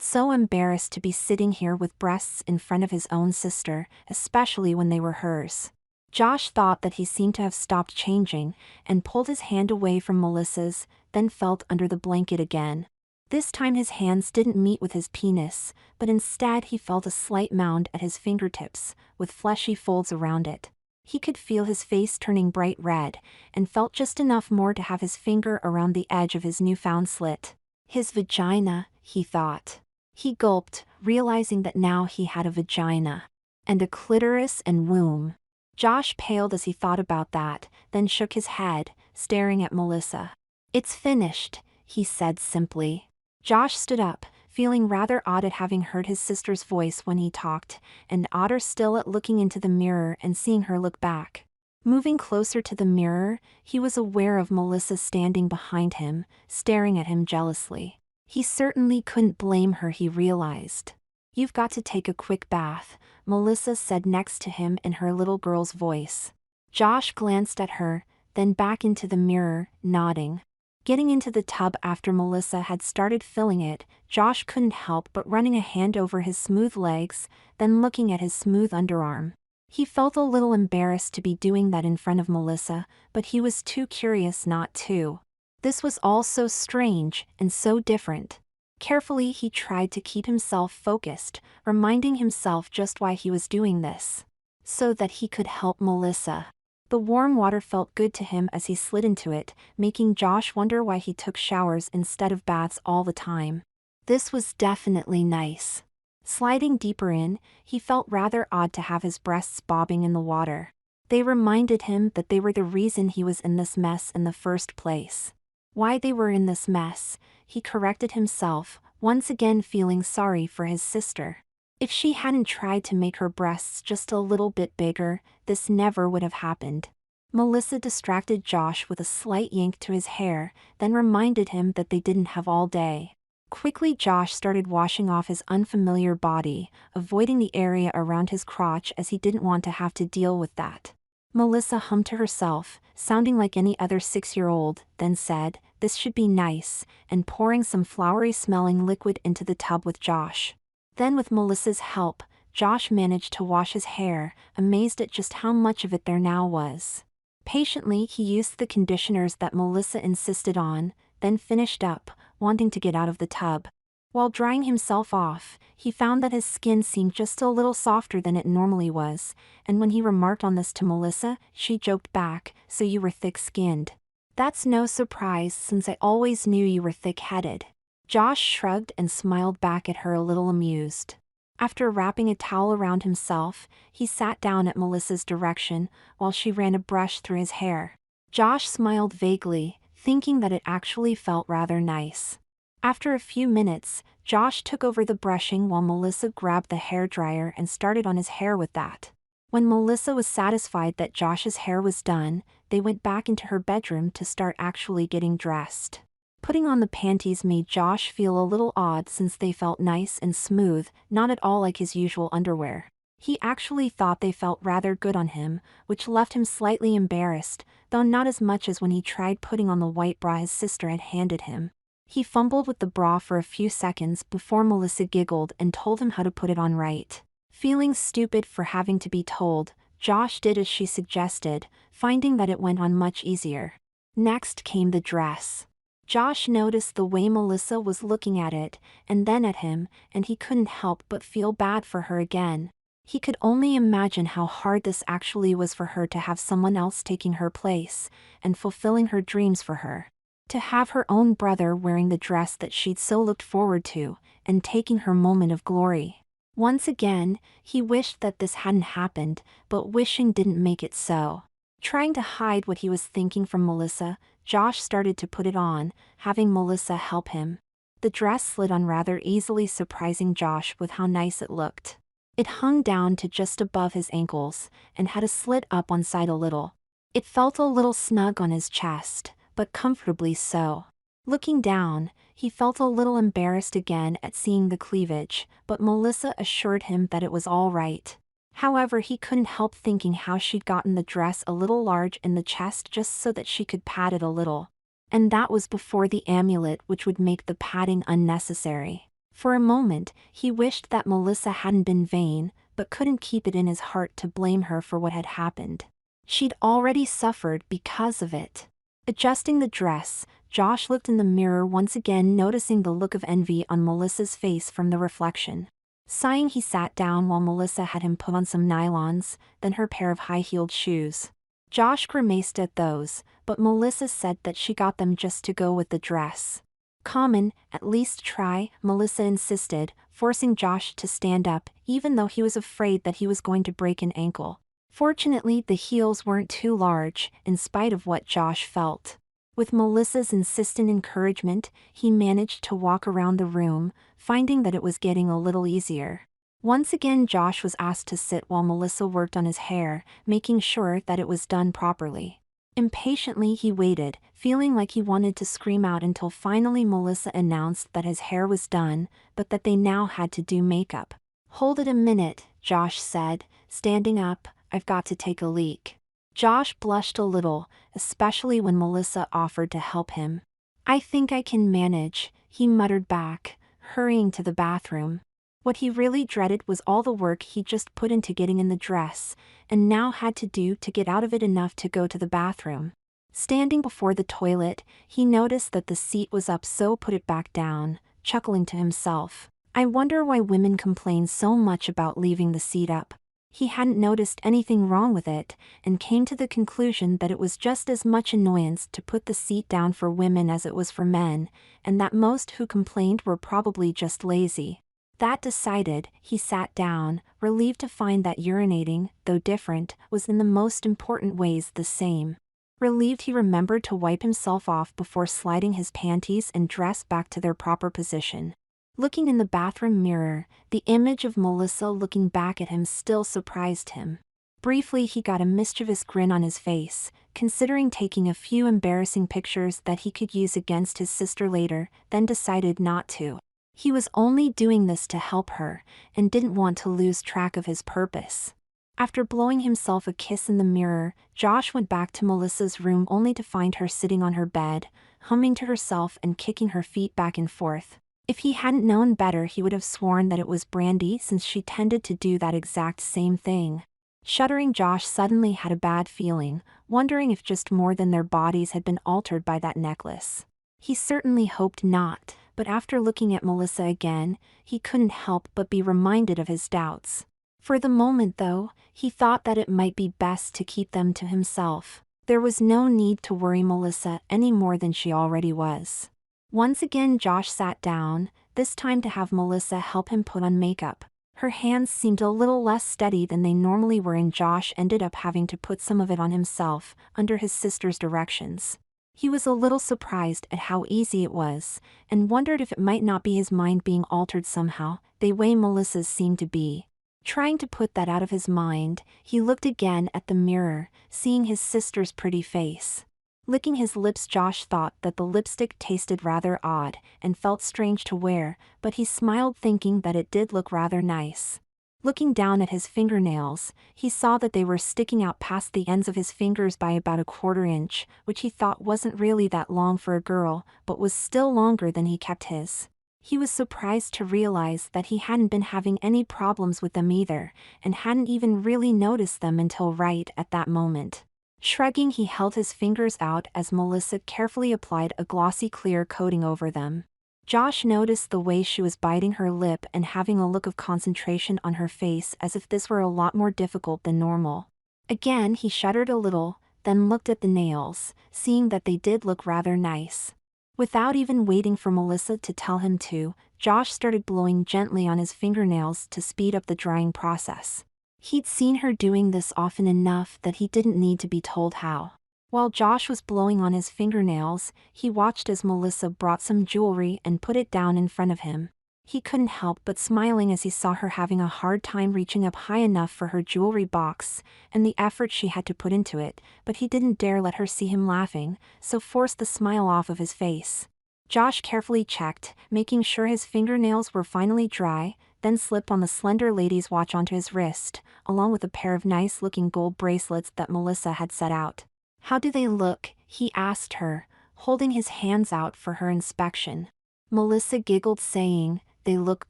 so embarrassed to be sitting here with breasts in front of his own sister, especially when they were hers. Josh thought that he seemed to have stopped changing, and pulled his hand away from Melissa's, then felt under the blanket again. This time his hands didn't meet with his penis, but instead he felt a slight mound at his fingertips, with fleshy folds around it. He could feel his face turning bright red, and felt just enough more to have his finger around the edge of his newfound slit. His vagina, he thought. He gulped, realizing that now he had a vagina. And a clitoris and womb. Josh paled as he thought about that, then shook his head, staring at Melissa. "It's finished," he said simply. Josh stood up, feeling rather odd at having heard his sister's voice when he talked, and odder still at looking into the mirror and seeing her look back. Moving closer to the mirror, he was aware of Melissa standing behind him, staring at him jealously. He certainly couldn't blame her, he realized. "You've got to take a quick bath," Melissa said next to him in her little girl's voice. Josh glanced at her, then back into the mirror, nodding. Getting into the tub after Melissa had started filling it, Josh couldn't help but running a hand over his smooth legs, then looking at his smooth underarm. He felt a little embarrassed to be doing that in front of Melissa, but he was too curious not to. This was all so strange, and so different. Carefully he tried to keep himself focused, reminding himself just why he was doing this. So that he could help Melissa. The warm water felt good to him as he slid into it, making Josh wonder why he took showers instead of baths all the time. This was definitely nice. Sliding deeper in, he felt rather odd to have his breasts bobbing in the water. They reminded him that they were the reason he was in this mess in the first place. Why they were in this mess, he corrected himself, once again feeling sorry for his sister. If she hadn't tried to make her breasts just a little bit bigger, this never would have happened. Melissa distracted Josh with a slight yank to his hair, then reminded him that they didn't have all day. Quickly, Josh started washing off his unfamiliar body, avoiding the area around his crotch as he didn't want to have to deal with that. Melissa hummed to herself, sounding like any other 6-year-old, then said, "This should be nice," and pouring some flowery-smelling liquid into the tub with Josh. Then, with Melissa's help, Josh managed to wash his hair, amazed at just how much of it there now was. Patiently, he used the conditioners that Melissa insisted on, then finished up, wanting to get out of the tub. While drying himself off, he found that his skin seemed just a little softer than it normally was, and when he remarked on this to Melissa, she joked back, "So you were thick-skinned." "That's no surprise since I always knew you were thick-headed." Josh shrugged and smiled back at her a little amused. After wrapping a towel around himself, he sat down at Melissa's direction while she ran a brush through his hair. Josh smiled vaguely, thinking that it actually felt rather nice. After a few minutes, Josh took over the brushing while Melissa grabbed the hairdryer and started on his hair with that. When Melissa was satisfied that Josh's hair was done, they went back into her bedroom to start actually getting dressed. Putting on the panties made Josh feel a little odd since they felt nice and smooth, not at all like his usual underwear. He actually thought they felt rather good on him, which left him slightly embarrassed, though not as much as when he tried putting on the white bra his sister had handed him. He fumbled with the bra for a few seconds before Melissa giggled and told him how to put it on right. Feeling stupid for having to be told, Josh did as she suggested, finding that it went on much easier. Next came the dress. Josh noticed the way Melissa was looking at it, and then at him, and he couldn't help but feel bad for her again. He could only imagine how hard this actually was for her to have someone else taking her place, and fulfilling her dreams for her. To have her own brother wearing the dress that she'd so looked forward to, and taking her moment of glory. Once again, he wished that this hadn't happened, but wishing didn't make it so. Trying to hide what he was thinking from Melissa, Josh started to put it on, having Melissa help him. The dress slid on rather easily, surprising Josh with how nice it looked. It hung down to just above his ankles, and had a slit up one side a little. It felt a little snug on his chest, but comfortably so. Looking down, he felt a little embarrassed again at seeing the cleavage, but Melissa assured him that it was all right. However, he couldn't help thinking how she'd gotten the dress a little large in the chest just so that she could pad it a little. And that was before the amulet, which would make the padding unnecessary. For a moment, he wished that Melissa hadn't been vain, but couldn't keep it in his heart to blame her for what had happened. She'd already suffered because of it. Adjusting the dress, Josh looked in the mirror once again, noticing the look of envy on Melissa's face from the reflection. Sighing, he sat down while Melissa had him put on some nylons, then her pair of high-heeled shoes. Josh grimaced at those, but Melissa said that she got them just to go with the dress. "Common, at least try," Melissa insisted, forcing Josh to stand up, even though he was afraid that he was going to break an ankle. Fortunately, the heels weren't too large, in spite of what Josh felt. With Melissa's insistent encouragement, he managed to walk around the room, finding that it was getting a little easier. Once again, Josh was asked to sit while Melissa worked on his hair, making sure that it was done properly. Impatiently, he waited, feeling like he wanted to scream out until finally Melissa announced that his hair was done, but that they now had to do makeup. "Hold it a minute," Josh said, standing up, "I've got to take a leak." Josh blushed a little, especially when Melissa offered to help him. "I think I can manage," he muttered back, hurrying to the bathroom. What he really dreaded was all the work he just put into getting in the dress, and now had to do to get out of it enough to go to the bathroom. Standing before the toilet, he noticed that the seat was up, so put it back down, chuckling to himself. I wonder why women complain so much about leaving the seat up. He hadn't noticed anything wrong with it, and came to the conclusion that it was just as much annoyance to put the seat down for women as it was for men, and that most who complained were probably just lazy. That decided, he sat down, relieved to find that urinating, though different, was in the most important ways the same. Relieved, he remembered to wipe himself off before sliding his panties and dress back to their proper position. Looking in the bathroom mirror, the image of Melissa looking back at him still surprised him. Briefly, he got a mischievous grin on his face, considering taking a few embarrassing pictures that he could use against his sister later, then decided not to. He was only doing this to help her, and didn't want to lose track of his purpose. After blowing himself a kiss in the mirror, Josh went back to Melissa's room only to find her sitting on her bed, humming to herself and kicking her feet back and forth. If he hadn't known better, he would have sworn that it was Brandy, since she tended to do that exact same thing. Shuddering, Josh suddenly had a bad feeling, wondering if just more than their bodies had been altered by that necklace. He certainly hoped not, but after looking at Melissa again, he couldn't help but be reminded of his doubts. For the moment though, he thought that it might be best to keep them to himself. There was no need to worry Melissa any more than she already was. Once again Josh sat down, this time to have Melissa help him put on makeup. Her hands seemed a little less steady than they normally were, and Josh ended up having to put some of it on himself, under his sister's directions. He was a little surprised at how easy it was, and wondered if it might not be his mind being altered somehow, the way Melissa's seemed to be. Trying to put that out of his mind, he looked again at the mirror, seeing his sister's pretty face. Licking his lips, Josh thought that the lipstick tasted rather odd and felt strange to wear, but he smiled thinking that it did look rather nice. Looking down at his fingernails, he saw that they were sticking out past the ends of his fingers by about a quarter inch, which he thought wasn't really that long for a girl, but was still longer than he kept his. He was surprised to realize that he hadn't been having any problems with them either, and hadn't even really noticed them until right at that moment. Shrugging, he held his fingers out as Melissa carefully applied a glossy clear coating over them. Josh noticed the way she was biting her lip and having a look of concentration on her face, as if this were a lot more difficult than normal. Again he shuddered a little, then looked at the nails, seeing that they did look rather nice. Without even waiting for Melissa to tell him to, Josh started blowing gently on his fingernails to speed up the drying process. He'd seen her doing this often enough that he didn't need to be told how. While Josh was blowing on his fingernails, he watched as Melissa brought some jewelry and put it down in front of him. He couldn't help but smiling as he saw her having a hard time reaching up high enough for her jewelry box, and the effort she had to put into it, but he didn't dare let her see him laughing, so forced the smile off of his face. Josh carefully checked, making sure his fingernails were finally dry, then slipped on the slender lady's watch onto his wrist, along with a pair of nice-looking gold bracelets that Melissa had set out. "How do they look?" he asked her, holding his hands out for her inspection. Melissa giggled, saying, "They look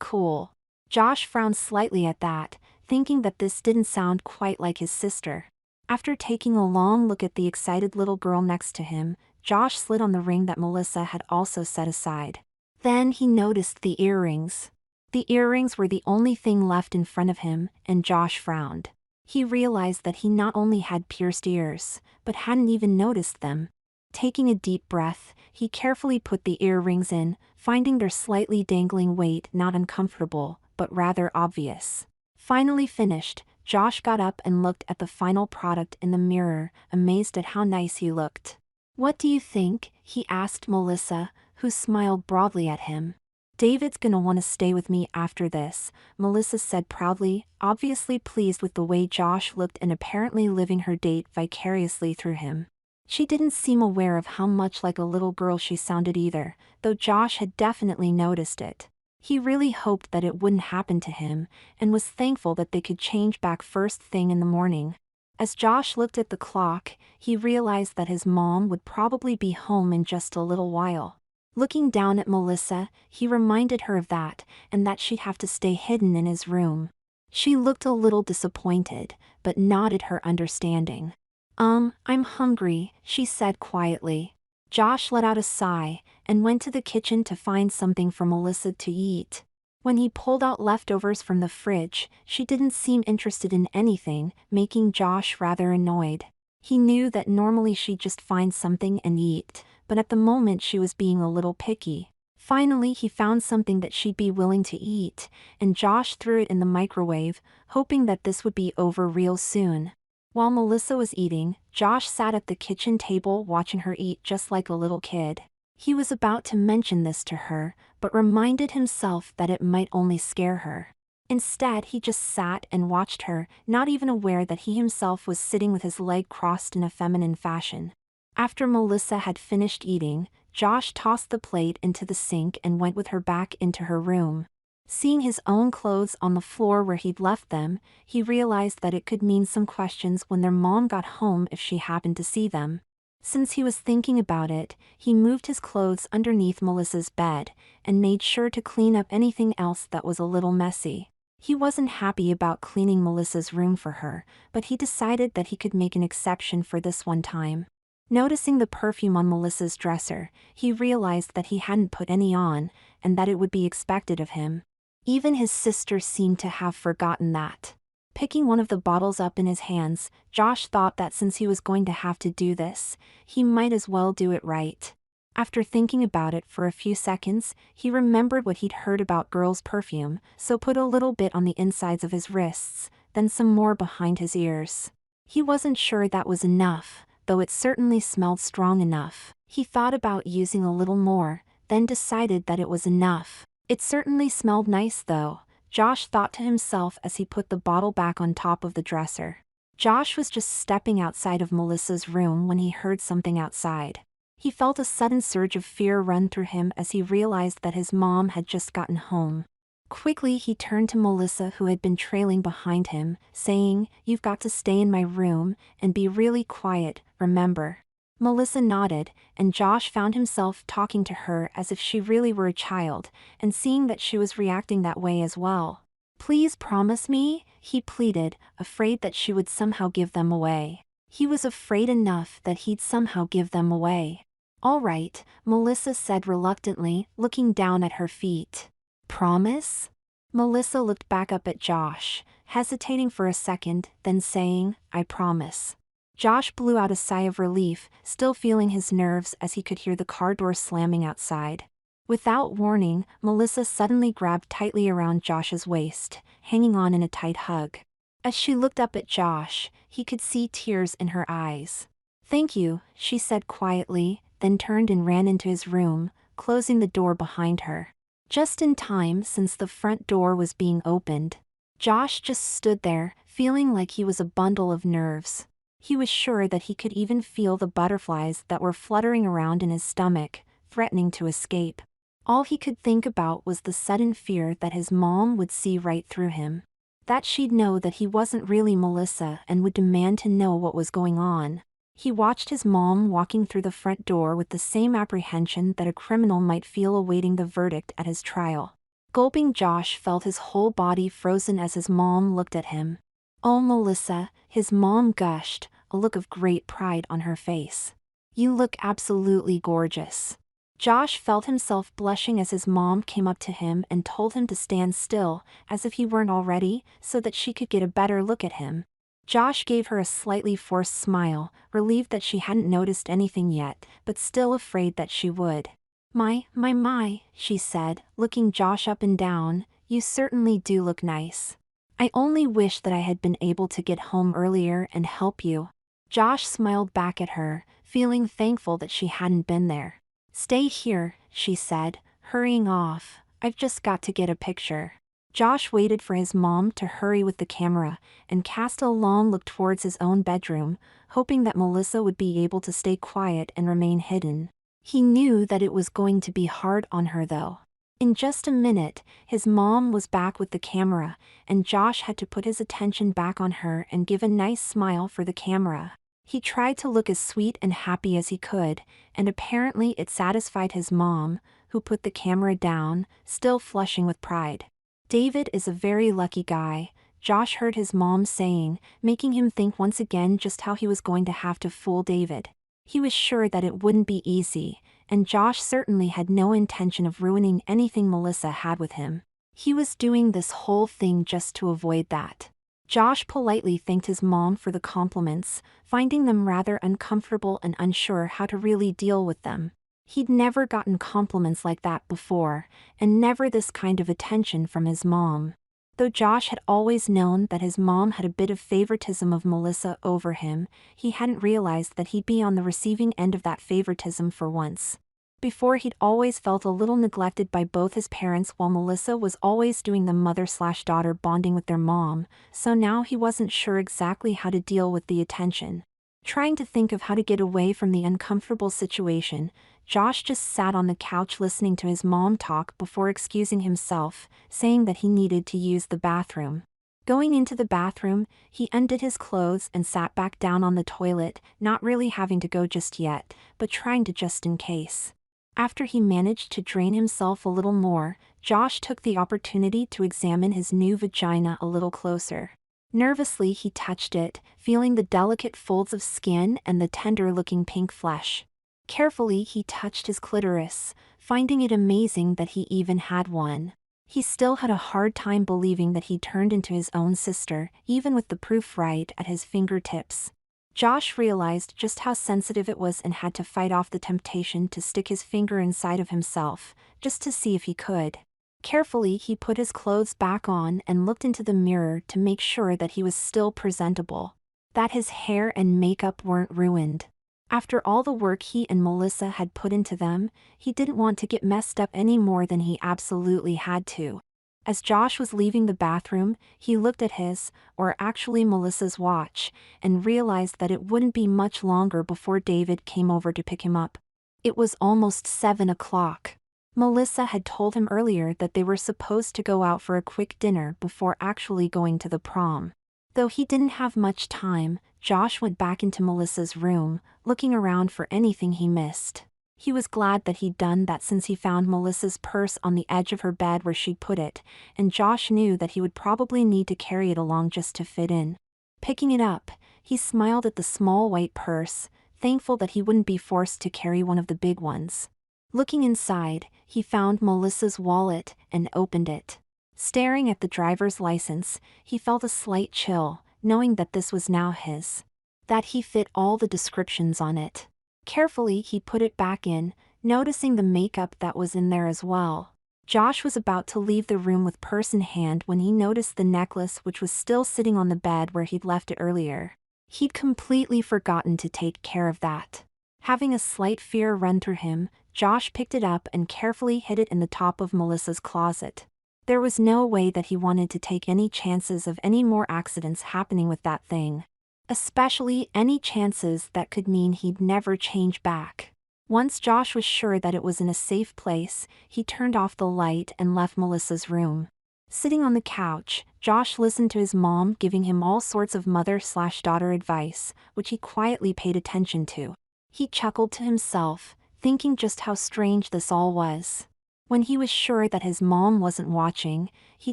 cool." Josh frowned slightly at that, thinking that this didn't sound quite like his sister. After taking a long look at the excited little girl next to him, Josh slid on the ring that Melissa had also set aside. Then he noticed the earrings. The earrings were the only thing left in front of him, and Josh frowned. He realized that he not only had pierced ears, but hadn't even noticed them. Taking a deep breath, he carefully put the earrings in, finding their slightly dangling weight not uncomfortable, but rather obvious. Finally finished, Josh got up and looked at the final product in the mirror, amazed at how nice he looked. "What do you think?" he asked Melissa, who smiled broadly at him. "David's gonna want to stay with me after this," Melissa said proudly, obviously pleased with the way Josh looked and apparently living her date vicariously through him. She didn't seem aware of how much like a little girl she sounded either, though Josh had definitely noticed it. He really hoped that it wouldn't happen to him, and was thankful that they could change back first thing in the morning. As Josh looked at the clock, he realized that his mom would probably be home in just a little while. Looking down at Melissa, he reminded her of that, and that she'd have to stay hidden in his room. She looked a little disappointed, but nodded her understanding. I'm hungry," she said quietly. Josh let out a sigh, and went to the kitchen to find something for Melissa to eat. When he pulled out leftovers from the fridge, she didn't seem interested in anything, making Josh rather annoyed. He knew that normally she'd just find something and eat, but at the moment she was being a little picky. Finally he found something that she'd be willing to eat, and Josh threw it in the microwave, hoping that this would be over real soon. While Melissa was eating, Josh sat at the kitchen table watching her eat just like a little kid. He was about to mention this to her, but reminded himself that it might only scare her. Instead, he just sat and watched her, not even aware that he himself was sitting with his leg crossed in a feminine fashion. After Melissa had finished eating, Josh tossed the plate into the sink and went with her back into her room. Seeing his own clothes on the floor where he'd left them, he realized that it could mean some questions when their mom got home if she happened to see them. Since he was thinking about it, he moved his clothes underneath Melissa's bed, and made sure to clean up anything else that was a little messy. He wasn't happy about cleaning Melissa's room for her, but he decided that he could make an exception for this one time. Noticing the perfume on Melissa's dresser, he realized that he hadn't put any on, and that it would be expected of him. Even his sister seemed to have forgotten that. Picking one of the bottles up in his hands, Josh thought that since he was going to have to do this, he might as well do it right. After thinking about it for a few seconds, he remembered what he'd heard about girls' perfume, so put a little bit on the insides of his wrists, then some more behind his ears. He wasn't sure that was enough, though it certainly smelled strong enough. He thought about using a little more, then decided that it was enough. It certainly smelled nice though, Josh thought to himself as he put the bottle back on top of the dresser. Josh was just stepping outside of Melissa's room when he heard something outside. He felt a sudden surge of fear run through him as he realized that his mom had just gotten home. Quickly he turned to Melissa, who had been trailing behind him, saying, "You've got to stay in my room, and be really quiet, remember?" Melissa nodded, and Josh found himself talking to her as if she really were a child, and seeing that she was reacting that way as well. "Please promise me," he pleaded, afraid that she would somehow give them away. He was afraid enough that he'd somehow give them away. "All right," Melissa said reluctantly, looking down at her feet. "Promise?" Melissa looked back up at Josh, hesitating for a second, then saying, "I promise." Josh blew out a sigh of relief, still feeling his nerves as he could hear the car door slamming outside. Without warning, Melissa suddenly grabbed tightly around Josh's waist, hanging on in a tight hug. As she looked up at Josh, he could see tears in her eyes. "Thank you," she said quietly, then turned and ran into his room, closing the door behind her. Just in time, since the front door was being opened. Josh just stood there, feeling like he was a bundle of nerves. He was sure that he could even feel the butterflies that were fluttering around in his stomach, threatening to escape. All he could think about was the sudden fear that his mom would see right through him. That she'd know that he wasn't really Melissa and would demand to know what was going on. He watched his mom walking through the front door with the same apprehension that a criminal might feel awaiting the verdict at his trial. Gulping, Josh felt his whole body frozen as his mom looked at him. "Oh, Melissa," his mom gushed, a look of great pride on her face. "You look absolutely gorgeous." Josh felt himself blushing as his mom came up to him and told him to stand still, as if he weren't already, so that she could get a better look at him. Josh gave her a slightly forced smile, relieved that she hadn't noticed anything yet, but still afraid that she would. My, she said, looking Josh up and down, "You certainly do look nice. I only wish that I had been able to get home earlier and help you." Josh smiled back at her, feeling thankful that she hadn't been there. "Stay here," she said, hurrying off. "I've just got to get a picture." Josh waited for his mom to hurry with the camera, and cast a long look towards his own bedroom, hoping that Melissa would be able to stay quiet and remain hidden. He knew that it was going to be hard on her though. In just a minute, his mom was back with the camera, and Josh had to put his attention back on her and give a nice smile for the camera. He tried to look as sweet and happy as he could, and apparently it satisfied his mom, who put the camera down, still flushing with pride. "David is a very lucky guy," Josh heard his mom saying, making him think once again just how he was going to have to fool David. He was sure that it wouldn't be easy, and Josh certainly had no intention of ruining anything Melissa had with him. He was doing this whole thing just to avoid that. Josh politely thanked his mom for the compliments, finding them rather uncomfortable and unsure how to really deal with them. He'd never gotten compliments like that before, and never this kind of attention from his mom. Though Josh had always known that his mom had a bit of favoritism of Melissa over him, he hadn't realized that he'd be on the receiving end of that favoritism for once. Before, he'd always felt a little neglected by both his parents while Melissa was always doing the mother/daughter bonding with their mom, so now he wasn't sure exactly how to deal with the attention. Trying to think of how to get away from the uncomfortable situation, Josh just sat on the couch listening to his mom talk before excusing himself, saying that he needed to use the bathroom. Going into the bathroom, he undid his clothes and sat back down on the toilet, not really having to go just yet, but trying to just in case. After he managed to drain himself a little more, Josh took the opportunity to examine his new vagina a little closer. Nervously, he touched it, feeling the delicate folds of skin and the tender-looking pink flesh. Carefully, he touched his clitoris, finding it amazing that he even had one. He still had a hard time believing that he turned into his own sister, even with the proof right at his fingertips. Josh realized just how sensitive it was and had to fight off the temptation to stick his finger inside of himself, just to see if he could. Carefully, he put his clothes back on and looked into the mirror to make sure that he was still presentable, that his hair and makeup weren't ruined. After all the work he and Melissa had put into them, he didn't want to get messed up any more than he absolutely had to. As Josh was leaving the bathroom, he looked at his, or actually Melissa's watch, and realized that it wouldn't be much longer before David came over to pick him up. It was almost 7 o'clock. Melissa had told him earlier that they were supposed to go out for a quick dinner before actually going to the prom. Though he didn't have much time, Josh went back into Melissa's room, looking around for anything he missed. He was glad that he'd done that since he found Melissa's purse on the edge of her bed where she'd put it, and Josh knew that he would probably need to carry it along just to fit in. Picking it up, he smiled at the small white purse, thankful that he wouldn't be forced to carry one of the big ones. Looking inside, he found Melissa's wallet and opened it. Staring at the driver's license, he felt a slight chill, knowing that this was now his. That he fit all the descriptions on it. Carefully, he put it back in, noticing the makeup that was in there as well. Josh was about to leave the room with purse in hand when he noticed the necklace, which was still sitting on the bed where he'd left it earlier. He'd completely forgotten to take care of that. Having a slight fear run through him, Josh picked it up and carefully hid it in the top of Melissa's closet. There was no way that he wanted to take any chances of any more accidents happening with that thing. Especially any chances that could mean he'd never change back. Once Josh was sure that it was in a safe place, he turned off the light and left Melissa's room. Sitting on the couch, Josh listened to his mom giving him all sorts of mother/daughter advice, which he quietly paid attention to. He chuckled to himself, thinking just how strange this all was. When he was sure that his mom wasn't watching, he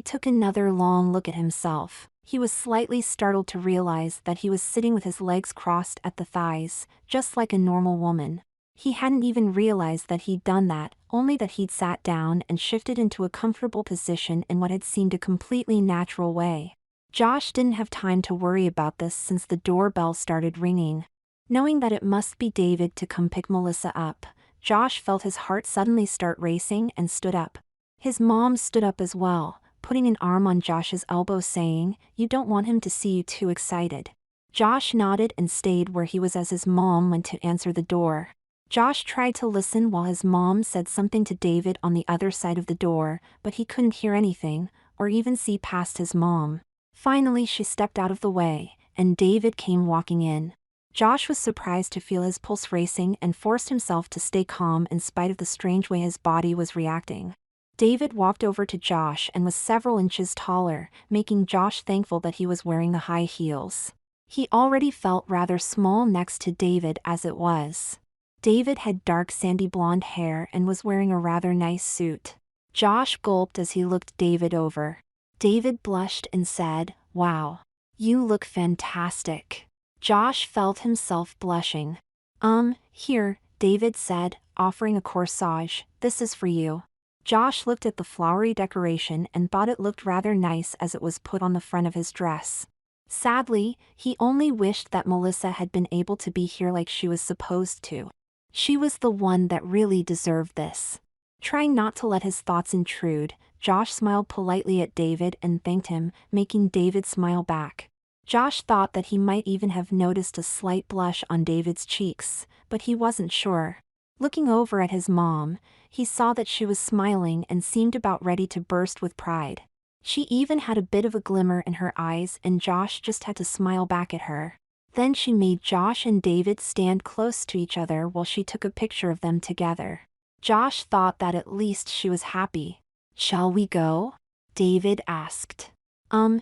took another long look at himself. He was slightly startled to realize that he was sitting with his legs crossed at the thighs, just like a normal woman. He hadn't even realized that he'd done that, only that he'd sat down and shifted into a comfortable position in what had seemed a completely natural way. Josh didn't have time to worry about this since the doorbell started ringing. Knowing that it must be David to come pick Melissa up, Josh felt his heart suddenly start racing and stood up. His mom stood up as well, putting an arm on Josh's elbow saying, "You don't want him to see you too excited." Josh nodded and stayed where he was as his mom went to answer the door. Josh tried to listen while his mom said something to David on the other side of the door, but he couldn't hear anything, or even see past his mom. Finally, she stepped out of the way, and David came walking in. Josh was surprised to feel his pulse racing and forced himself to stay calm in spite of the strange way his body was reacting. David walked over to Josh and was several inches taller, making Josh thankful that he was wearing the high heels. He already felt rather small next to David as it was. David had dark sandy blonde hair and was wearing a rather nice suit. Josh gulped as he looked David over. David blushed and said, "Wow. You look fantastic." Josh felt himself blushing. Here," David said, offering a corsage, "this is for you." Josh looked at the flowery decoration and thought it looked rather nice as it was put on the front of his dress. Sadly, he only wished that Melissa had been able to be here like she was supposed to. She was the one that really deserved this. Trying not to let his thoughts intrude, Josh smiled politely at David and thanked him, making David smile back. Josh thought that he might even have noticed a slight blush on David's cheeks, but he wasn't sure. Looking over at his mom, he saw that she was smiling and seemed about ready to burst with pride. She even had a bit of a glimmer in her eyes, and Josh just had to smile back at her. Then she made Josh and David stand close to each other while she took a picture of them together. Josh thought that at least she was happy. "Shall we go?" David asked.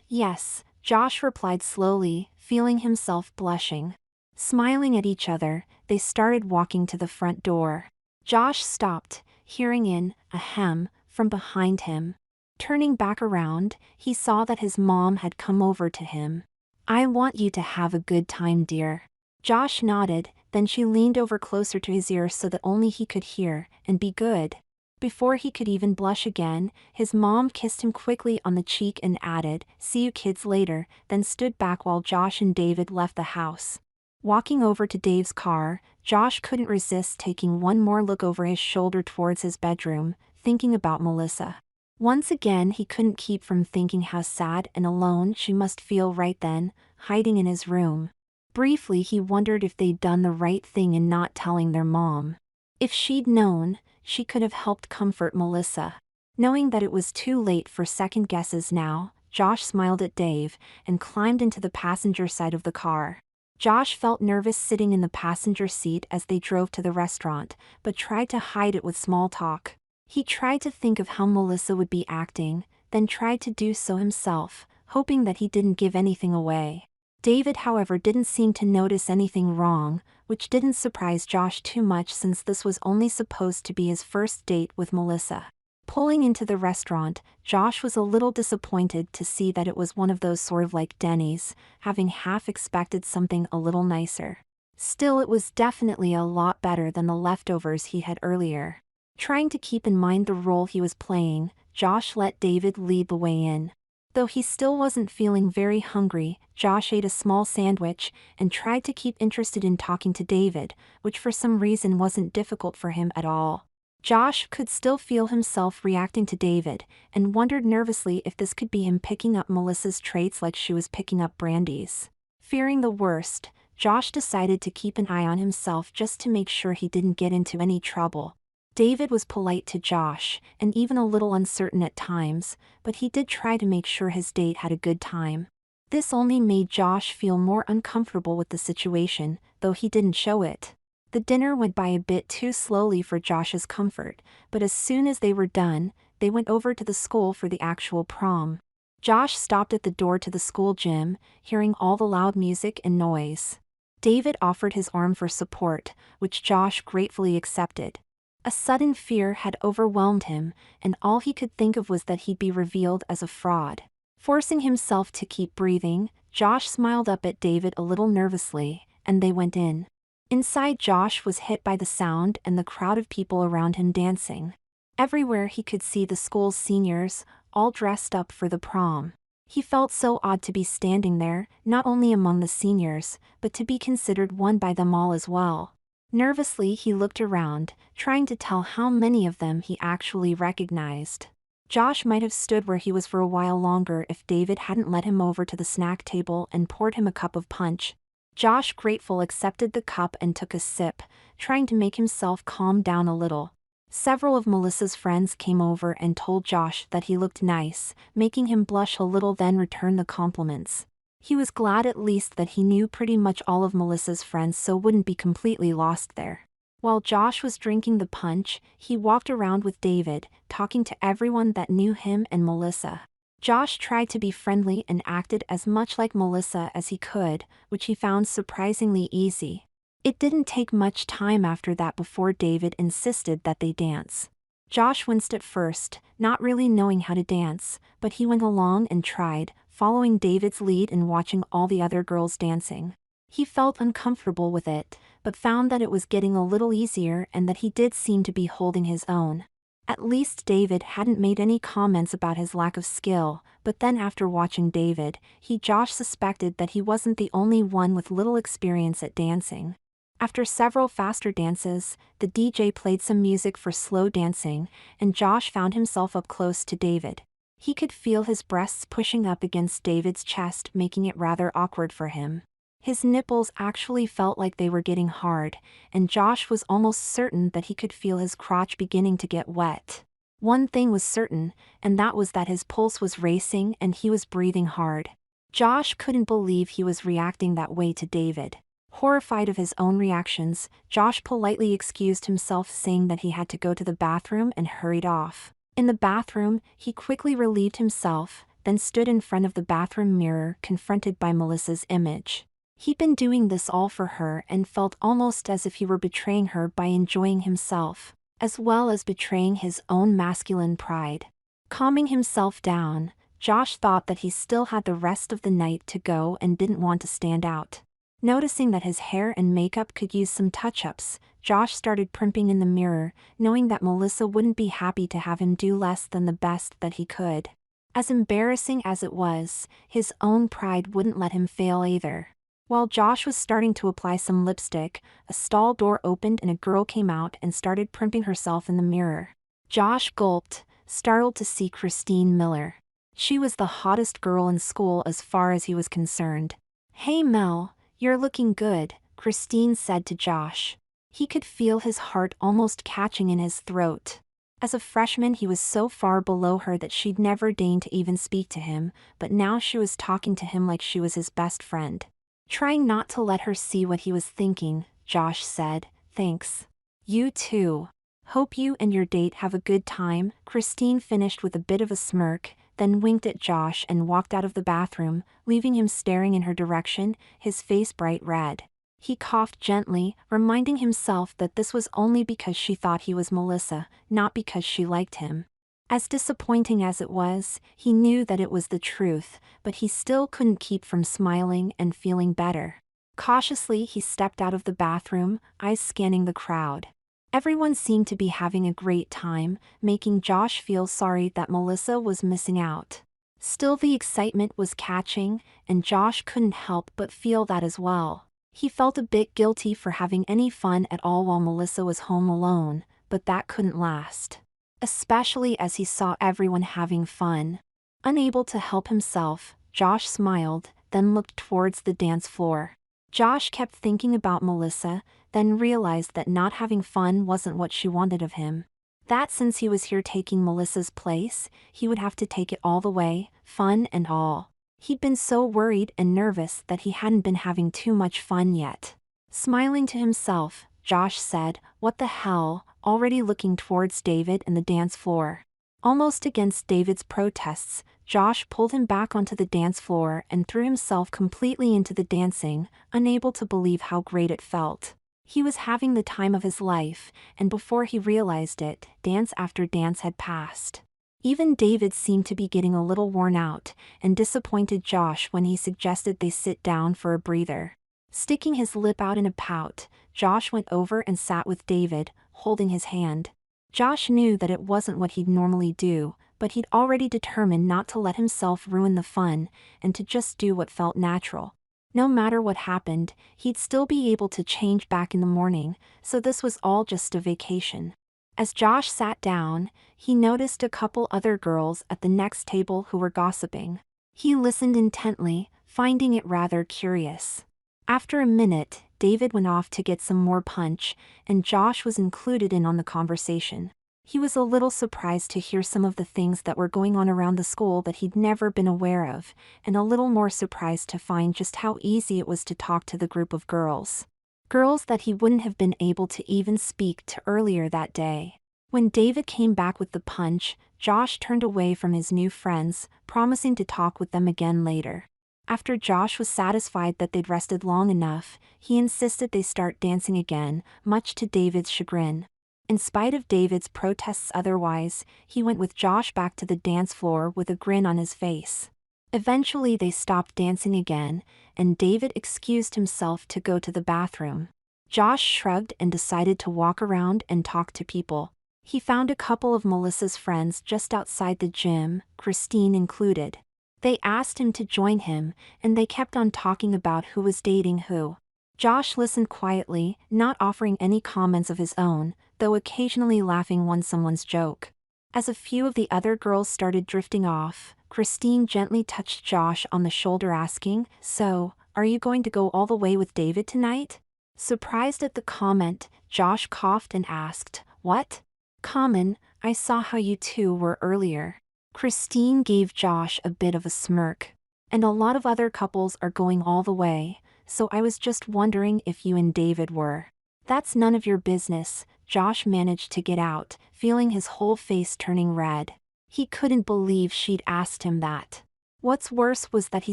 Yes," Josh replied slowly, feeling himself blushing. Smiling at each other, they started walking to the front door. Josh stopped, hearing an ahem from behind him. Turning back around, he saw that his mom had come over to him. "I want you to have a good time, dear." Josh nodded, then she leaned over closer to his ear so that only he could hear, "and be good." Before he could even blush again, his mom kissed him quickly on the cheek and added, "See you kids later," then stood back while Josh and David left the house. Walking over to Dave's car, Josh couldn't resist taking one more look over his shoulder towards his bedroom, thinking about Melissa. Once again he couldn't keep from thinking how sad and alone she must feel right then, hiding in his room. Briefly he wondered if they'd done the right thing in not telling their mom. If she'd known, she could have helped comfort Melissa. Knowing that it was too late for second guesses now, Josh smiled at Dave and climbed into the passenger side of the car. Josh felt nervous sitting in the passenger seat as they drove to the restaurant, but tried to hide it with small talk. He tried to think of how Melissa would be acting, then tried to do so himself, hoping that he didn't give anything away. David, however, didn't seem to notice anything wrong, which didn't surprise Josh too much since this was only supposed to be his first date with Melissa. Pulling into the restaurant, Josh was a little disappointed to see that it was one of those sort of like Denny's, having half expected something a little nicer. Still, it was definitely a lot better than the leftovers he had earlier. Trying to keep in mind the role he was playing, Josh let David lead the way in. Though he still wasn't feeling very hungry, Josh ate a small sandwich and tried to keep interested in talking to David, which for some reason wasn't difficult for him at all. Josh could still feel himself reacting to David, and wondered nervously if this could be him picking up Melissa's traits like she was picking up Brandy's. Fearing the worst, Josh decided to keep an eye on himself just to make sure he didn't get into any trouble. David was polite to Josh, and even a little uncertain at times, but he did try to make sure his date had a good time. This only made Josh feel more uncomfortable with the situation, though he didn't show it. The dinner went by a bit too slowly for Josh's comfort, but as soon as they were done, they went over to the school for the actual prom. Josh stopped at the door to the school gym, hearing all the loud music and noise. David offered his arm for support, which Josh gratefully accepted. A sudden fear had overwhelmed him, and all he could think of was that he'd be revealed as a fraud. Forcing himself to keep breathing, Josh smiled up at David a little nervously, and they went in. Inside, Josh was hit by the sound and the crowd of people around him dancing. Everywhere he could see the school's seniors, all dressed up for the prom. He felt so odd to be standing there, not only among the seniors, but to be considered one by them all as well. Nervously he looked around, trying to tell how many of them he actually recognized. Josh might have stood where he was for a while longer if David hadn't led him over to the snack table and poured him a cup of punch. Josh, grateful, accepted the cup and took a sip, trying to make himself calm down a little. Several of Melissa's friends came over and told Josh that he looked nice, making him blush a little, then return the compliments. He was glad at least that he knew pretty much all of Melissa's friends, so wouldn't be completely lost there. While Josh was drinking the punch, he walked around with David, talking to everyone that knew him and Melissa. Josh tried to be friendly and acted as much like Melissa as he could, which he found surprisingly easy. It didn't take much time after that before David insisted that they dance. Josh winced at first, not really knowing how to dance, but he went along and tried, following David's lead and watching all the other girls dancing. He felt uncomfortable with it, but found that it was getting a little easier and that he did seem to be holding his own. At least David hadn't made any comments about his lack of skill, but then after watching David, Josh suspected that he wasn't the only one with little experience at dancing. After several faster dances, the DJ played some music for slow dancing, and Josh found himself up close to David. He could feel his breasts pushing up against David's chest, making it rather awkward for him. His nipples actually felt like they were getting hard, and Josh was almost certain that he could feel his crotch beginning to get wet. One thing was certain, and that was that his pulse was racing and he was breathing hard. Josh couldn't believe he was reacting that way to David. Horrified of his own reactions, Josh politely excused himself, saying that he had to go to the bathroom, and hurried off. In the bathroom, he quickly relieved himself, then stood in front of the bathroom mirror, confronted by Melissa's image. He'd been doing this all for her and felt almost as if he were betraying her by enjoying himself, as well as betraying his own masculine pride. Calming himself down, Josh thought that he still had the rest of the night to go and didn't want to stand out. Noticing that his hair and makeup could use some touch-ups, Josh started primping in the mirror, knowing that Melissa wouldn't be happy to have him do less than the best that he could. As embarrassing as it was, his own pride wouldn't let him fail either. While Josh was starting to apply some lipstick, a stall door opened and a girl came out and started primping herself in the mirror. Josh gulped, startled to see Christine Miller. She was the hottest girl in school as far as he was concerned. "Hey Mel, you're looking good," Christine said to Josh. He could feel his heart almost catching in his throat. As a freshman, he was so far below her that she'd never deigned to even speak to him, but now she was talking to him like she was his best friend. Trying not to let her see what he was thinking, Josh said, "Thanks. You too. Hope you and your date have a good time," Christine finished with a bit of a smirk, then winked at Josh and walked out of the bathroom, leaving him staring in her direction, his face bright red. He coughed gently, reminding himself that this was only because she thought he was Melissa, not because she liked him. As disappointing as it was, he knew that it was the truth, but he still couldn't keep from smiling and feeling better. Cautiously, he stepped out of the bathroom, eyes scanning the crowd. Everyone seemed to be having a great time, making Josh feel sorry that Melissa was missing out. Still, the excitement was catching, and Josh couldn't help but feel that as well. He felt a bit guilty for having any fun at all while Melissa was home alone, but that couldn't last. Especially as he saw everyone having fun. Unable to help himself, Josh smiled, then looked towards the dance floor. Josh kept thinking about Melissa, then realized that not having fun wasn't what she wanted of him. That since he was here taking Melissa's place, he would have to take it all the way, fun and all. He'd been so worried and nervous that he hadn't been having too much fun yet. Smiling to himself, Josh said, "What the hell," already looking towards David and the dance floor. Almost against David's protests, Josh pulled him back onto the dance floor and threw himself completely into the dancing, unable to believe how great it felt. He was having the time of his life, and before he realized it, dance after dance had passed. Even David seemed to be getting a little worn out, and disappointed Josh when he suggested they sit down for a breather. Sticking his lip out in a pout, Josh went over and sat with David, holding his hand. Josh knew that it wasn't what he'd normally do, but he'd already determined not to let himself ruin the fun, and to just do what felt natural. No matter what happened, he'd still be able to change back in the morning, so this was all just a vacation. As Josh sat down, he noticed a couple other girls at the next table who were gossiping. He listened intently, finding it rather curious. After a minute, David went off to get some more punch, and Josh was included in on the conversation. He was a little surprised to hear some of the things that were going on around the school that he'd never been aware of, and a little more surprised to find just how easy it was to talk to the group of girls. Girls that he wouldn't have been able to even speak to earlier that day. When David came back with the punch, Josh turned away from his new friends, promising to talk with them again later. After Josh was satisfied that they'd rested long enough, he insisted they start dancing again, much to David's chagrin. In spite of David's protests otherwise, he went with Josh back to the dance floor with a grin on his face. Eventually they stopped dancing again, and David excused himself to go to the bathroom. Josh shrugged and decided to walk around and talk to people. He found a couple of Melissa's friends just outside the gym, Christine included. They asked him to join him, and they kept on talking about who was dating who. Josh listened quietly, not offering any comments of his own, though occasionally laughing when someone's joke. As a few of the other girls started drifting off, Christine gently touched Josh on the shoulder asking, "So, Are you going to go all the way with David tonight? Surprised at the comment, Josh coughed and asked, "What?" "Common, I saw how you two were earlier." Christine gave Josh a bit of a smirk. "And a lot of other couples are going all the way, so I was just wondering if you and David were." "That's none of your business," Josh managed to get out, feeling his whole face turning red. He couldn't believe she'd asked him that. What's worse was that he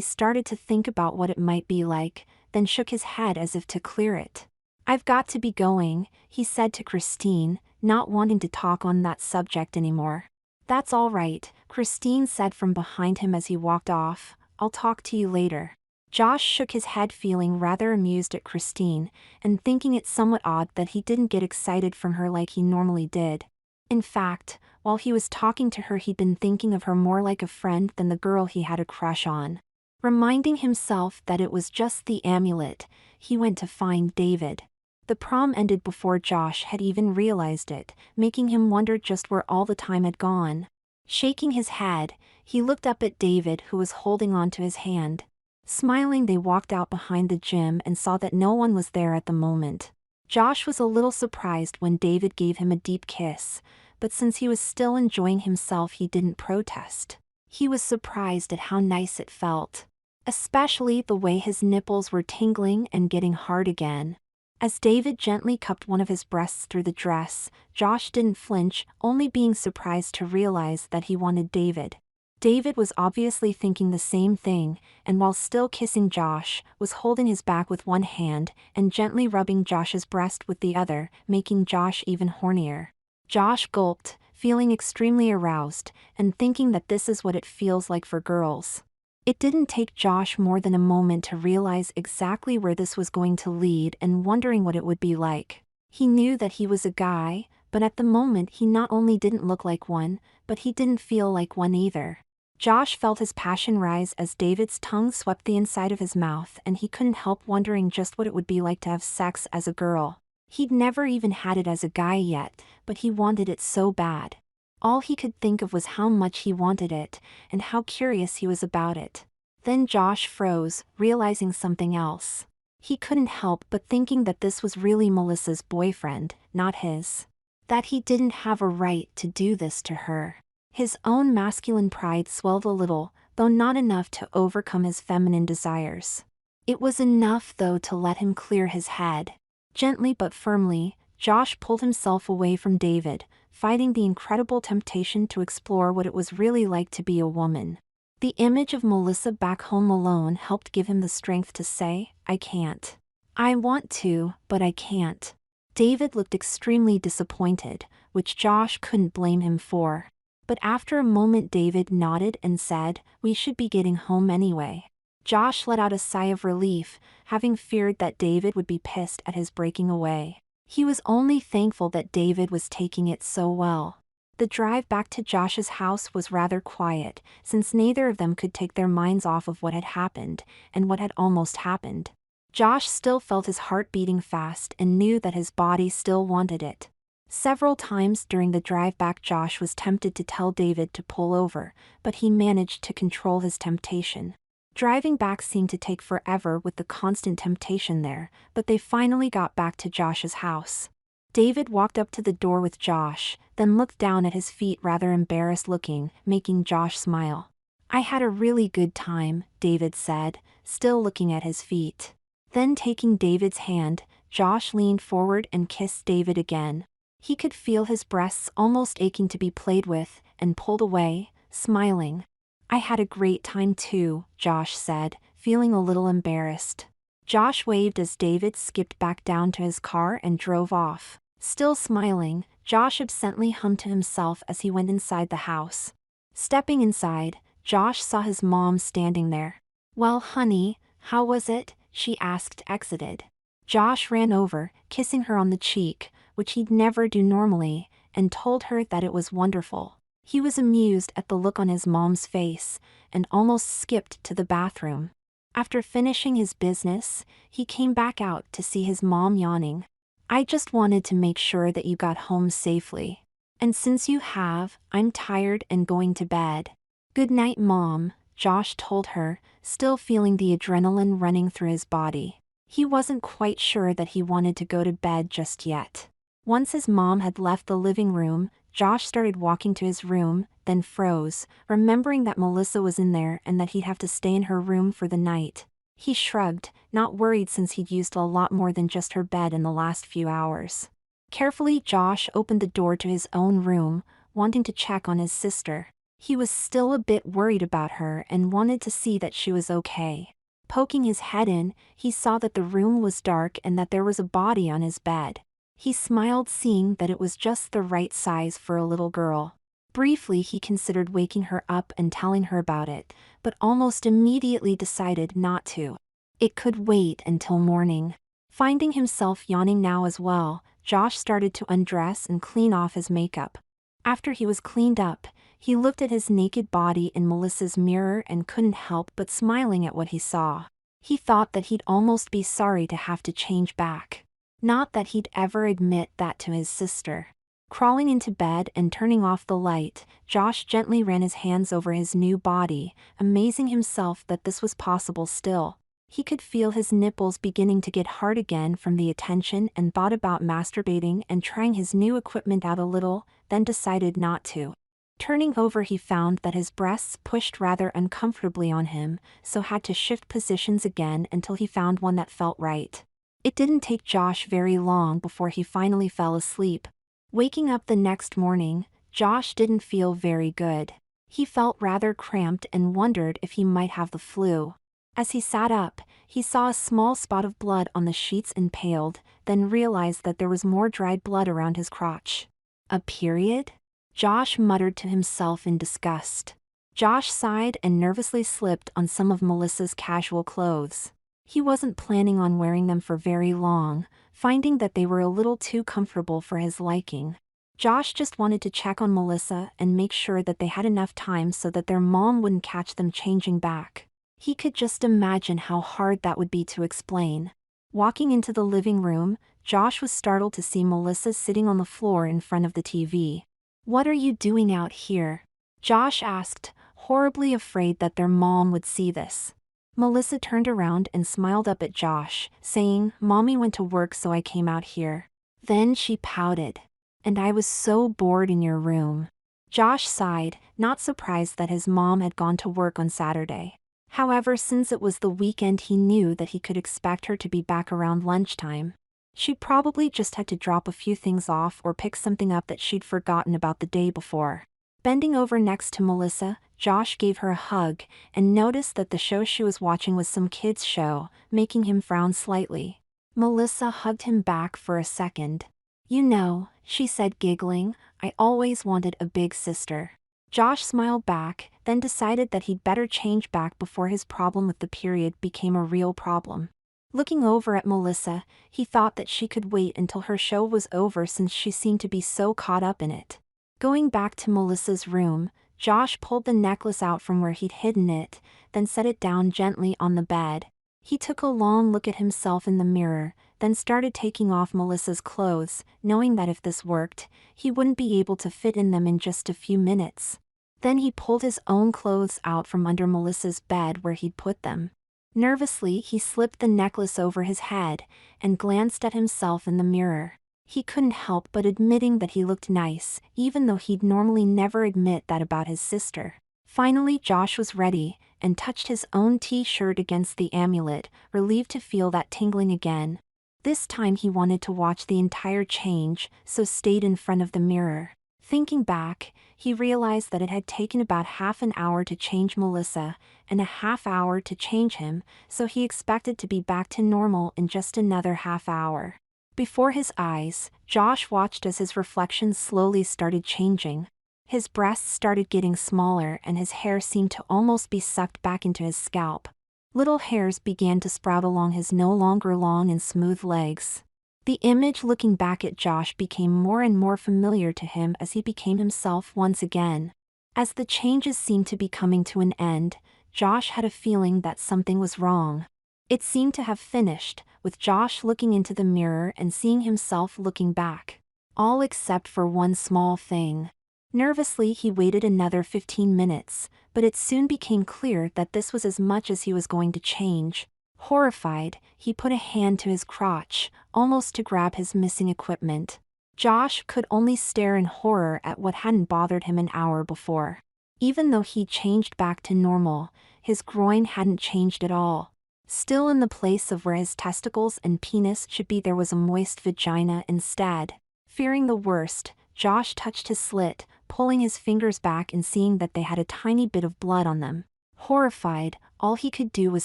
started to think about what it might be like, then shook his head as if to clear it. "I've got to be going," he said to Christine, not wanting to talk on that subject anymore. "That's all right," Christine said from behind him as he walked off. "I'll talk to you later." Josh shook his head, feeling rather amused at Christine, and thinking it somewhat odd that he didn't get excited from her like he normally did. In fact, while he was talking to her, he'd been thinking of her more like a friend than the girl he had a crush on. Reminding himself that it was just the amulet, he went to find David. The prom ended before Josh had even realized it, making him wonder just where all the time had gone. Shaking his head, he looked up at David, who was holding onto his hand. Smiling, they walked out behind the gym and saw that no one was there at the moment. Josh was a little surprised when David gave him a deep kiss, but since he was still enjoying himself, he didn't protest. He was surprised at how nice it felt, especially the way his nipples were tingling and getting hard again. As David gently cupped one of his breasts through the dress, Josh didn't flinch, only being surprised to realize that he wanted David. David was obviously thinking the same thing, and while still kissing Josh, was holding his back with one hand and gently rubbing Josh's breast with the other, making Josh even hornier. Josh gulped, feeling extremely aroused, and thinking that this is what it feels like for girls. It didn't take Josh more than a moment to realize exactly where this was going to lead and wondering what it would be like. He knew that he was a guy, but at the moment he not only didn't look like one, but he didn't feel like one either. Josh felt his passion rise as David's tongue swept the inside of his mouth, and he couldn't help wondering just what it would be like to have sex as a girl. He'd never even had it as a guy yet, but he wanted it so bad. All he could think of was how much he wanted it, and how curious he was about it. Then Josh froze, realizing something else. He couldn't help but thinking that this was really Melissa's boyfriend, not his. That he didn't have a right to do this to her. His own masculine pride swelled a little, though not enough to overcome his feminine desires. It was enough, though, to let him clear his head. Gently but firmly, Josh pulled himself away from David, fighting the incredible temptation to explore what it was really like to be a woman. The image of Melissa back home alone helped give him the strength to say, "I can't. I want to, but I can't." David looked extremely disappointed, which Josh couldn't blame him for. But after a moment David nodded and said, "We should be getting home anyway." Josh let out a sigh of relief, having feared that David would be pissed at his breaking away. He was only thankful that David was taking it so well. The drive back to Josh's house was rather quiet, since neither of them could take their minds off of what had happened, and what had almost happened. Josh still felt his heart beating fast and knew that his body still wanted it. Several times during the drive back Josh was tempted to tell David to pull over, but he managed to control his temptation. Driving back seemed to take forever with the constant temptation there, but they finally got back to Josh's house. David walked up to the door with Josh, then looked down at his feet rather embarrassed looking, making Josh smile. "I had a really good time," David said, still looking at his feet. Then taking David's hand, Josh leaned forward and kissed David again. He could feel his breasts almost aching to be played with, and pulled away, smiling. "I had a great time too," Josh said, feeling a little embarrassed. Josh waved as David skipped back down to his car and drove off. Still smiling, Josh absently hummed to himself as he went inside the house. Stepping inside, Josh saw his mom standing there. "Well, honey, how was it?" she asked exited. Josh ran over, kissing her on the cheek, which he'd never do normally, and told her that it was wonderful. He was amused at the look on his mom's face, and almost skipped to the bathroom. After finishing his business, he came back out to see his mom yawning. "I just wanted to make sure that you got home safely. And since you have, I'm tired and going to bed." "Good night, Mom," Josh told her, still feeling the adrenaline running through his body. He wasn't quite sure that he wanted to go to bed just yet. Once his mom had left the living room, Josh started walking to his room, then froze, remembering that Melissa was in there and that he'd have to stay in her room for the night. He shrugged, not worried since he'd used a lot more than just her bed in the last few hours. Carefully, Josh opened the door to his own room, wanting to check on his sister. He was still a bit worried about her and wanted to see that she was okay. Poking his head in, he saw that the room was dark and that there was a body on his bed. He smiled, seeing that it was just the right size for a little girl. Briefly, he considered waking her up and telling her about it, but almost immediately decided not to. It could wait until morning. Finding himself yawning now as well, Josh started to undress and clean off his makeup. After he was cleaned up, he looked at his naked body in Melissa's mirror and couldn't help but smiling at what he saw. He thought that he'd almost be sorry to have to change back. Not that he'd ever admit that to his sister. Crawling into bed and turning off the light, Josh gently ran his hands over his new body, amazing himself that this was possible still. He could feel his nipples beginning to get hard again from the attention and thought about masturbating and trying his new equipment out a little, then decided not to. Turning over, he found that his breasts pushed rather uncomfortably on him, so had to shift positions again until he found one that felt right. It didn't take Josh very long before he finally fell asleep. Waking up the next morning, Josh didn't feel very good. He felt rather cramped and wondered if he might have the flu. As he sat up, he saw a small spot of blood on the sheets and paled, then realized that there was more dried blood around his crotch. A period? Josh muttered to himself in disgust. Josh sighed and nervously slipped on some of Melissa's casual clothes. He wasn't planning on wearing them for very long, finding that they were a little too comfortable for his liking. Josh just wanted to check on Melissa and make sure that they had enough time so that their mom wouldn't catch them changing back. He could just imagine how hard that would be to explain. Walking into the living room, Josh was startled to see Melissa sitting on the floor in front of the TV. "What are you doing out here?" Josh asked, horribly afraid that their mom would see this. Melissa turned around and smiled up at Josh, saying, "Mommy went to work, so I came out here." Then she pouted. "And I was so bored in your room." Josh sighed, not surprised that his mom had gone to work on Saturday. However, since it was the weekend, he knew that he could expect her to be back around lunchtime. She probably just had to drop a few things off or pick something up that she'd forgotten about the day before. Bending over next to Melissa, Josh gave her a hug and noticed that the show she was watching was some kids' show, making him frown slightly. Melissa hugged him back for a second. "You know," she said, giggling, "I always wanted a big sister." Josh smiled back, then decided that he'd better change back before his problem with the period became a real problem. Looking over at Melissa, he thought that she could wait until her show was over since she seemed to be so caught up in it. Going back to Melissa's room, Josh pulled the necklace out from where he'd hidden it, then set it down gently on the bed. He took a long look at himself in the mirror, then started taking off Melissa's clothes, knowing that if this worked, he wouldn't be able to fit in them in just a few minutes. Then he pulled his own clothes out from under Melissa's bed where he'd put them. Nervously, he slipped the necklace over his head and glanced at himself in the mirror. He couldn't help but admitting that he looked nice, even though he'd normally never admit that about his sister. Finally, Josh was ready and touched his own t-shirt against the amulet, relieved to feel that tingling again. This time he wanted to watch the entire change, so stayed in front of the mirror. Thinking back, he realized that it had taken about half an hour to change Melissa and a half hour to change him, so he expected to be back to normal in just another half hour. Before his eyes, Josh watched as his reflection slowly started changing. His breasts started getting smaller and his hair seemed to almost be sucked back into his scalp. Little hairs began to sprout along his no longer long and smooth legs. The image looking back at Josh became more and more familiar to him as he became himself once again. As the changes seemed to be coming to an end, Josh had a feeling that something was wrong. It seemed to have finished, with Josh looking into the mirror and seeing himself looking back. All except for one small thing. Nervously, he waited another 15 minutes, But it soon became clear that this was as much as he was going to change. Horrified, he put a hand to his crotch, almost to grab his missing equipment. Josh could only stare in horror at what hadn't bothered him an hour before. Even though he changed back to normal, his groin hadn't changed at all. Still, in the place of where his testicles and penis should be, there was a moist vagina instead. Fearing the worst, Josh touched his slit, pulling his fingers back and seeing that they had a tiny bit of blood on them. Horrified, all he could do was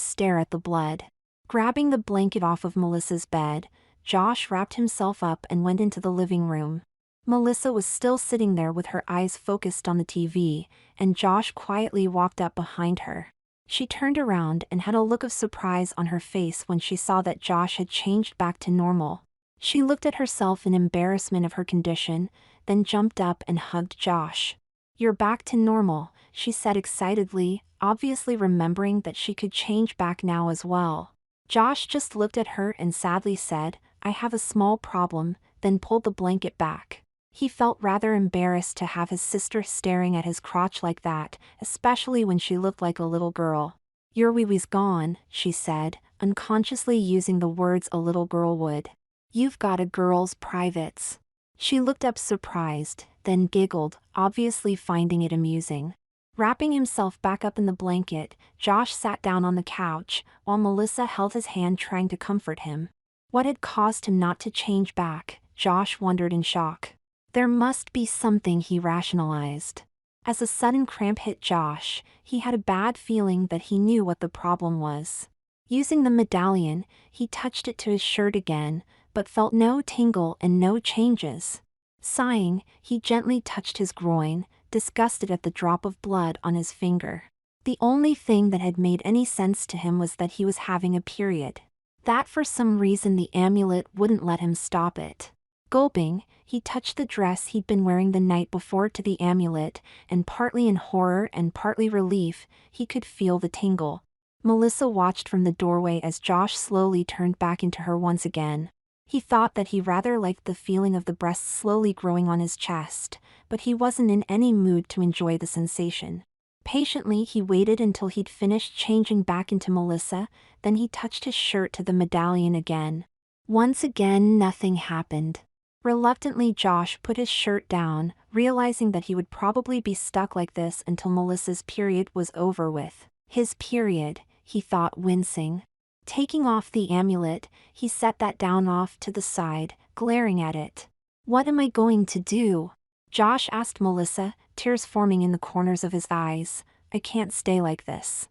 stare at the blood. Grabbing the blanket off of Melissa's bed, Josh wrapped himself up and went into the living room. Melissa was still sitting there with her eyes focused on the TV, and Josh quietly walked up behind her. She turned around and had a look of surprise on her face when she saw that Josh had changed back to normal. She looked at herself in embarrassment of her condition, then jumped up and hugged Josh. "You're back to normal," she said excitedly, obviously remembering that she could change back now as well. Josh just looked at her and sadly said, "I have a small problem," then pulled the blanket back. He felt rather embarrassed to have his sister staring at his crotch like that, especially when she looked like a little girl. "Your wee-wee's gone," she said, unconsciously using the words a little girl would. "You've got a girl's privates." She looked up surprised, then giggled, obviously finding it amusing. Wrapping himself back up in the blanket, Josh sat down on the couch, while Melissa held his hand trying to comfort him. What had caused him not to change back, Josh wondered in shock. There must be something, he rationalized. As a sudden cramp hit Josh, he had a bad feeling that he knew what the problem was. Using the medallion, he touched it to his shirt again, but felt no tingle and no changes. Sighing, he gently touched his groin, disgusted at the drop of blood on his finger. The only thing that had made any sense to him was that he was having a period. That for some reason the amulet wouldn't let him stop it. Gulping, he touched the dress he'd been wearing the night before to the amulet, and partly in horror and partly relief, he could feel the tingle. Melissa watched from the doorway as Josh slowly turned back into her once again. He thought that he rather liked the feeling of the breasts slowly growing on his chest, but he wasn't in any mood to enjoy the sensation. Patiently he waited until he'd finished changing back into Melissa, then he touched his shirt to the medallion again. Once again nothing happened. Reluctantly Josh put his shirt down, realizing that he would probably be stuck like this until Melissa's period was over with. His period, he thought, wincing. Taking off the amulet, he set that down off to the side, glaring at it. "What am I going to do?" Josh asked Melissa, tears forming in the corners of his eyes. "I can't stay like this."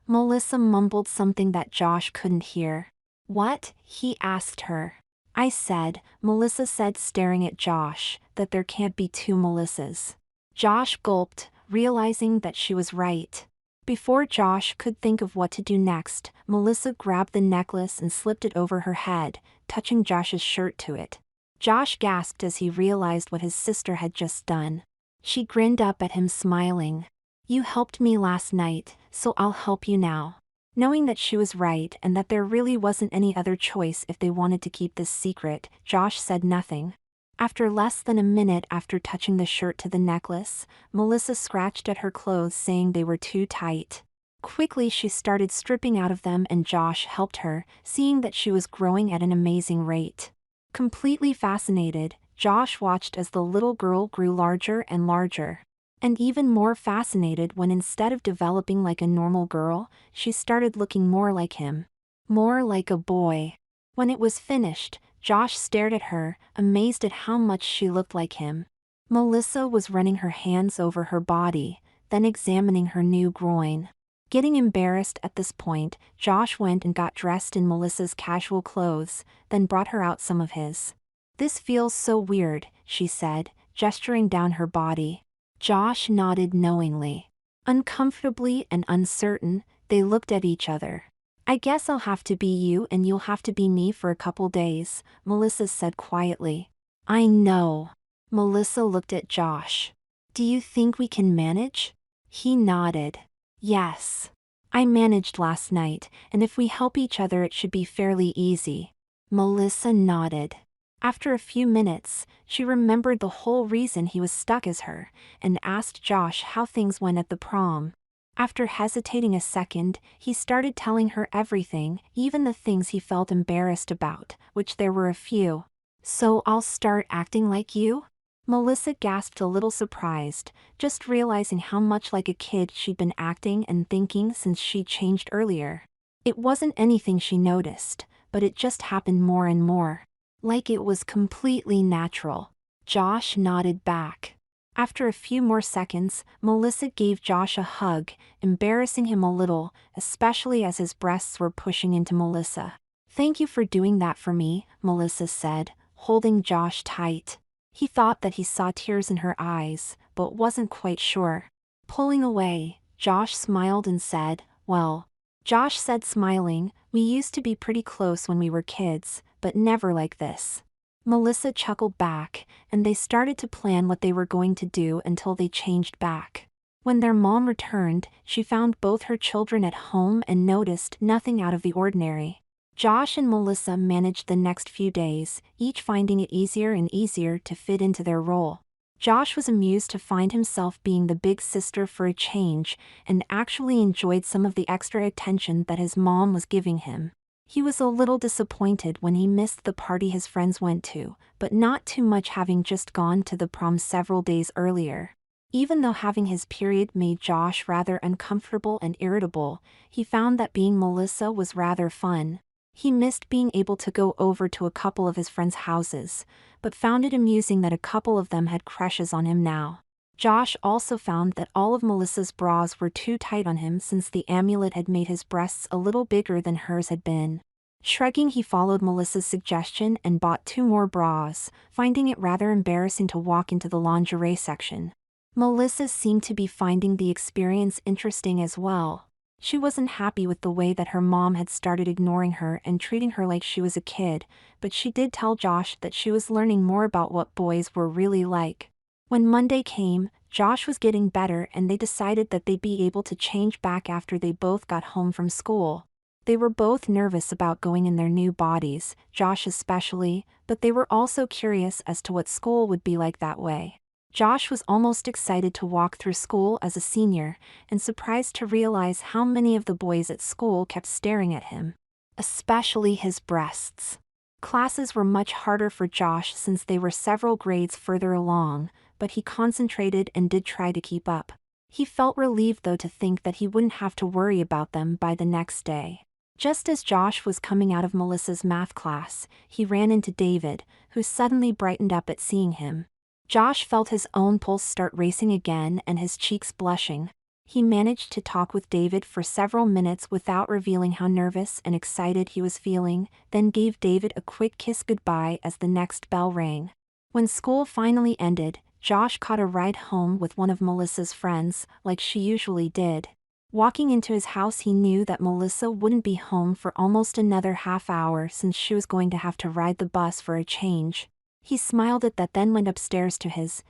Melissa mumbled something that Josh couldn't hear. "What?" he asked her. "I said," Melissa said, staring at Josh, "that there can't be two Melissas." Josh gulped, realizing that she was right. Before Josh could think of what to do next, Melissa grabbed the necklace and slipped it over her head, touching Josh's shirt to it. Josh gasped as he realized what his sister had just done. She grinned up at him, smiling. "You helped me last night, so I'll help you now." Knowing that she was right and that there really wasn't any other choice if they wanted to keep this secret, Josh said nothing. After less than a minute after touching the shirt to the necklace, Melissa scratched at her clothes, saying they were too tight. Quickly she started stripping out of them and Josh helped her, seeing that she was growing at an amazing rate. Completely fascinated, Josh watched as the little girl grew larger and larger. And even more fascinated when instead of developing like a normal girl, she started looking more like him. More like a boy. When it was finished, Josh stared at her, amazed at how much she looked like him. Melissa was running her hands over her body, then examining her new groin. Getting embarrassed at this point, Josh went and got dressed in Melissa's casual clothes, then brought her out some of his. "This feels so weird," she said, gesturing down her body. Josh nodded knowingly. Uncomfortably and uncertain, they looked at each other. "I guess I'll have to be you and you'll have to be me for a couple days," Melissa said quietly. "I know." Melissa looked at Josh. "Do you think we can manage?" He nodded. "Yes. I managed last night, and if we help each other it should be fairly easy." Melissa nodded. After a few minutes, she remembered the whole reason he was stuck as her, and asked Josh how things went at the prom. After hesitating a second, he started telling her everything, even the things he felt embarrassed about, which there were a few. "So I'll start acting like you?" Melissa gasped, a little surprised, just realizing how much like a kid she'd been acting and thinking since she changed earlier. It wasn't anything she noticed, but it just happened more and more. Like it was completely natural. Josh nodded back. After a few more seconds, Melissa gave Josh a hug, embarrassing him a little, especially as his breasts were pushing into Melissa. "Thank you for doing that for me," Melissa said, holding Josh tight. He thought that he saw tears in her eyes, but wasn't quite sure. Pulling away, Josh smiled and said, "Well," Josh said, smiling, "we used to be pretty close when we were kids, but never like this." Melissa chuckled back, and they started to plan what they were going to do until they changed back. When their mom returned, she found both her children at home and noticed nothing out of the ordinary. Josh and Melissa managed the next few days, each finding it easier and easier to fit into their role. Josh was amused to find himself being the big sister for a change, and actually enjoyed some of the extra attention that his mom was giving him. He was a little disappointed when he missed the party his friends went to, but not too much, having just gone to the prom several days earlier. Even though having his period made Josh rather uncomfortable and irritable, he found that being Melissa was rather fun. He missed being able to go over to a couple of his friends' houses, but found it amusing that a couple of them had crushes on him now. Josh also found that all of Melissa's bras were too tight on him since the amulet had made his breasts a little bigger than hers had been. Shrugging, he followed Melissa's suggestion and bought 2 more bras, finding it rather embarrassing to walk into the lingerie section. Melissa seemed to be finding the experience interesting as well. She wasn't happy with the way that her mom had started ignoring her and treating her like she was a kid, but she did tell Josh that she was learning more about what boys were really like. When Monday came, Josh was getting better and they decided that they'd be able to change back after they both got home from school. They were both nervous about going in their new bodies, Josh especially, but they were also curious as to what school would be like that way. Josh was almost excited to walk through school as a senior, and surprised to realize how many of the boys at school kept staring at him. Especially his breasts. Classes were much harder for Josh since they were several grades further along, but he concentrated and did try to keep up. He felt relieved though to think that he wouldn't have to worry about them by the next day. Just as Josh was coming out of Melissa's math class, he ran into David, who suddenly brightened up at seeing him. Josh felt his own pulse start racing again and his cheeks blushing. He managed to talk with David for several minutes without revealing how nervous and excited he was feeling, then gave David a quick kiss goodbye as the next bell rang. When school finally ended, Josh caught a ride home with one of Melissa's friends, like she usually did. Walking into his house, he knew that Melissa wouldn't be home for almost another half hour since she was going to have to ride the bus for a change. He smiled at that, then went upstairs to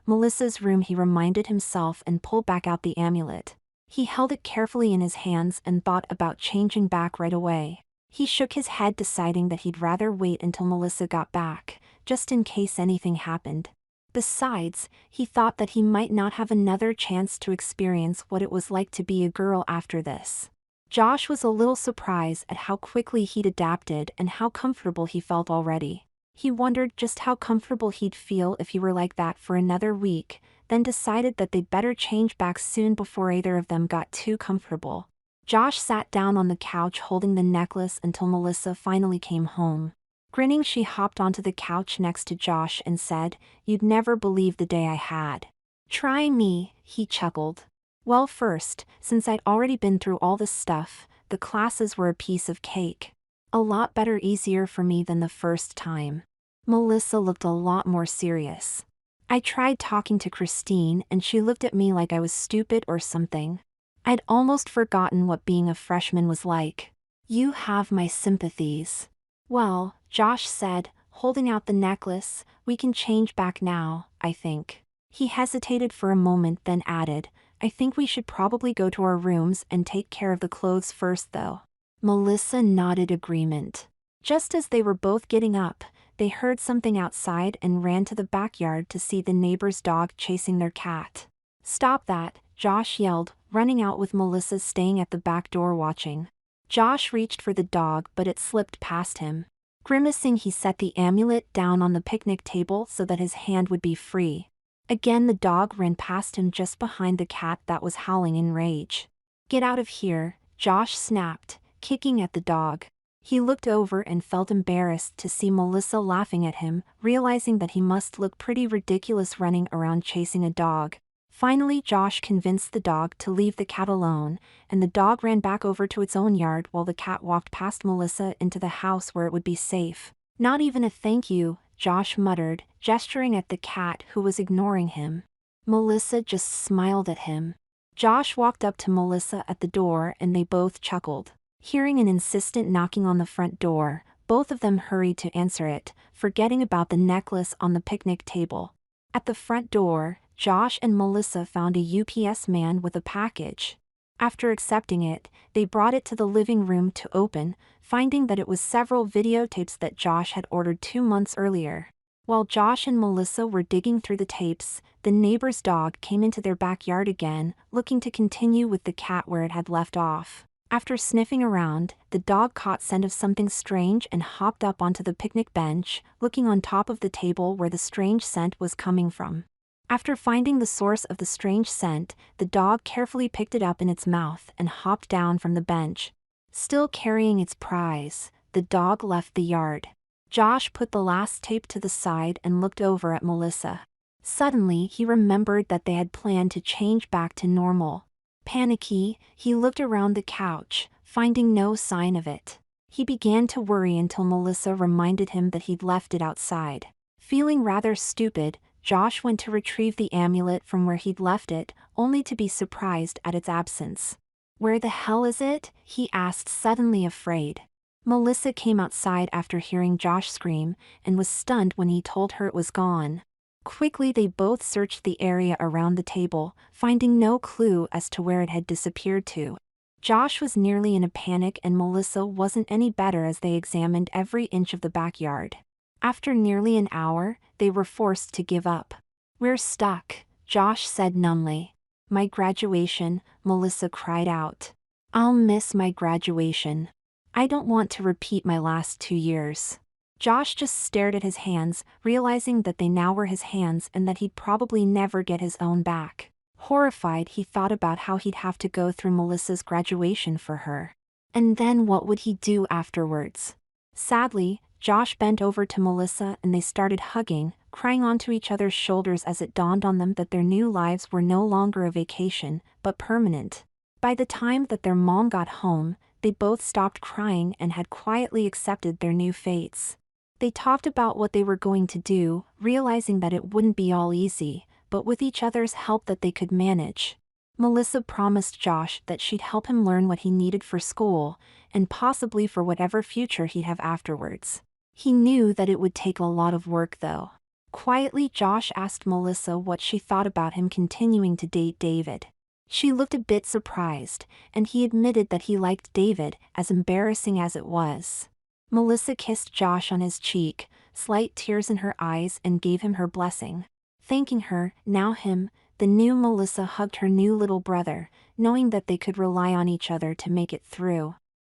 Melissa's room. He reminded himself and pulled back out the amulet. He held it carefully in his hands and thought about changing back right away. He shook his head, deciding that he'd rather wait until Melissa got back, just in case anything happened. Besides, he thought that he might not have another chance to experience what it was like to be a girl after this. Josh was a little surprised at how quickly he'd adapted and how comfortable he felt already. He wondered just how comfortable he'd feel if he were like that for another week, then decided that they'd better change back soon before either of them got too comfortable. Josh sat down on the couch holding the necklace until Melissa finally came home. Grinning, she hopped onto the couch next to Josh and said, "You'd never believe the day I had." "Try me," he chuckled. "Well, first, since I'd already been through all this stuff, the classes were a piece of cake. A lot better, easier for me than the first time." Melissa looked a lot more serious. "I tried talking to Christine and she looked at me like I was stupid or something. I'd almost forgotten what being a freshman was like. You have my sympathies." "Well," Josh said, holding out the necklace, "we can change back now, I think." He hesitated for a moment, then added, "I think we should probably go to our rooms and take care of the clothes first though." Melissa nodded agreement. Just as they were both getting up, they heard something outside and ran to the backyard to see the neighbor's dog chasing their cat. "Stop that," Josh yelled, running out with Melissa staying at the back door watching. Josh reached for the dog but it slipped past him. Grimacing, he set the amulet down on the picnic table so that his hand would be free. Again the dog ran past him just behind the cat that was howling in rage. "Get out of here," Josh snapped, kicking at the dog. He looked over and felt embarrassed to see Melissa laughing at him, realizing that he must look pretty ridiculous running around chasing a dog. Finally, Josh convinced the dog to leave the cat alone, and the dog ran back over to its own yard while the cat walked past Melissa into the house where it would be safe. "Not even a thank you," Josh muttered, gesturing at the cat who was ignoring him. Melissa just smiled at him. Josh walked up to Melissa at the door and they both chuckled. Hearing an insistent knocking on the front door, both of them hurried to answer it, forgetting about the necklace on the picnic table. At the front door, Josh and Melissa found a UPS man with a package. After accepting it, they brought it to the living room to open, finding that it was several videotapes that Josh had ordered 2 months earlier. While Josh and Melissa were digging through the tapes, the neighbor's dog came into their backyard again, looking to continue with the cat where it had left off. After sniffing around, the dog caught scent of something strange and hopped up onto the picnic bench, looking on top of the table where the strange scent was coming from. After finding the source of the strange scent, the dog carefully picked it up in its mouth and hopped down from the bench. Still carrying its prize, the dog left the yard. Josh put the last tape to the side and looked over at Melissa. Suddenly, he remembered that they had planned to change back to normal. Panicky, he looked around the couch, finding no sign of it. He began to worry until Melissa reminded him that he'd left it outside. Feeling rather stupid, Josh went to retrieve the amulet from where he'd left it, only to be surprised at its absence. "Where the hell is it?" he asked, suddenly afraid. Melissa came outside after hearing Josh scream, and was stunned when he told her it was gone. Quickly they both searched the area around the table, finding no clue as to where it had disappeared to. Josh was nearly in a panic and Melissa wasn't any better as they examined every inch of the backyard. After nearly an hour, they were forced to give up. "We're stuck," Josh said numbly. "My graduation," Melissa cried out. "I'll miss my graduation. I don't want to repeat my last 2 years." Josh just stared at his hands, realizing that they now were his hands and that he'd probably never get his own back. Horrified, he thought about how he'd have to go through Melissa's graduation for her. And then what would he do afterwards? Sadly, Josh bent over to Melissa and they started hugging, crying onto each other's shoulders as it dawned on them that their new lives were no longer a vacation, but permanent. By the time that their mom got home, they both stopped crying and had quietly accepted their new fates. They talked about what they were going to do, realizing that it wouldn't be all easy, but with each other's help that they could manage. Melissa promised Josh that she'd help him learn what he needed for school, and possibly for whatever future he'd have afterwards. He knew that it would take a lot of work though. Quietly, Josh asked Melissa what she thought about him continuing to date David. She looked a bit surprised, and he admitted that he liked David, as embarrassing as it was. Melissa kissed Josh on his cheek, slight tears in her eyes, and gave him her blessing. Thanking her, now him, the new Melissa hugged her new little brother, knowing that they could rely on each other to make it through.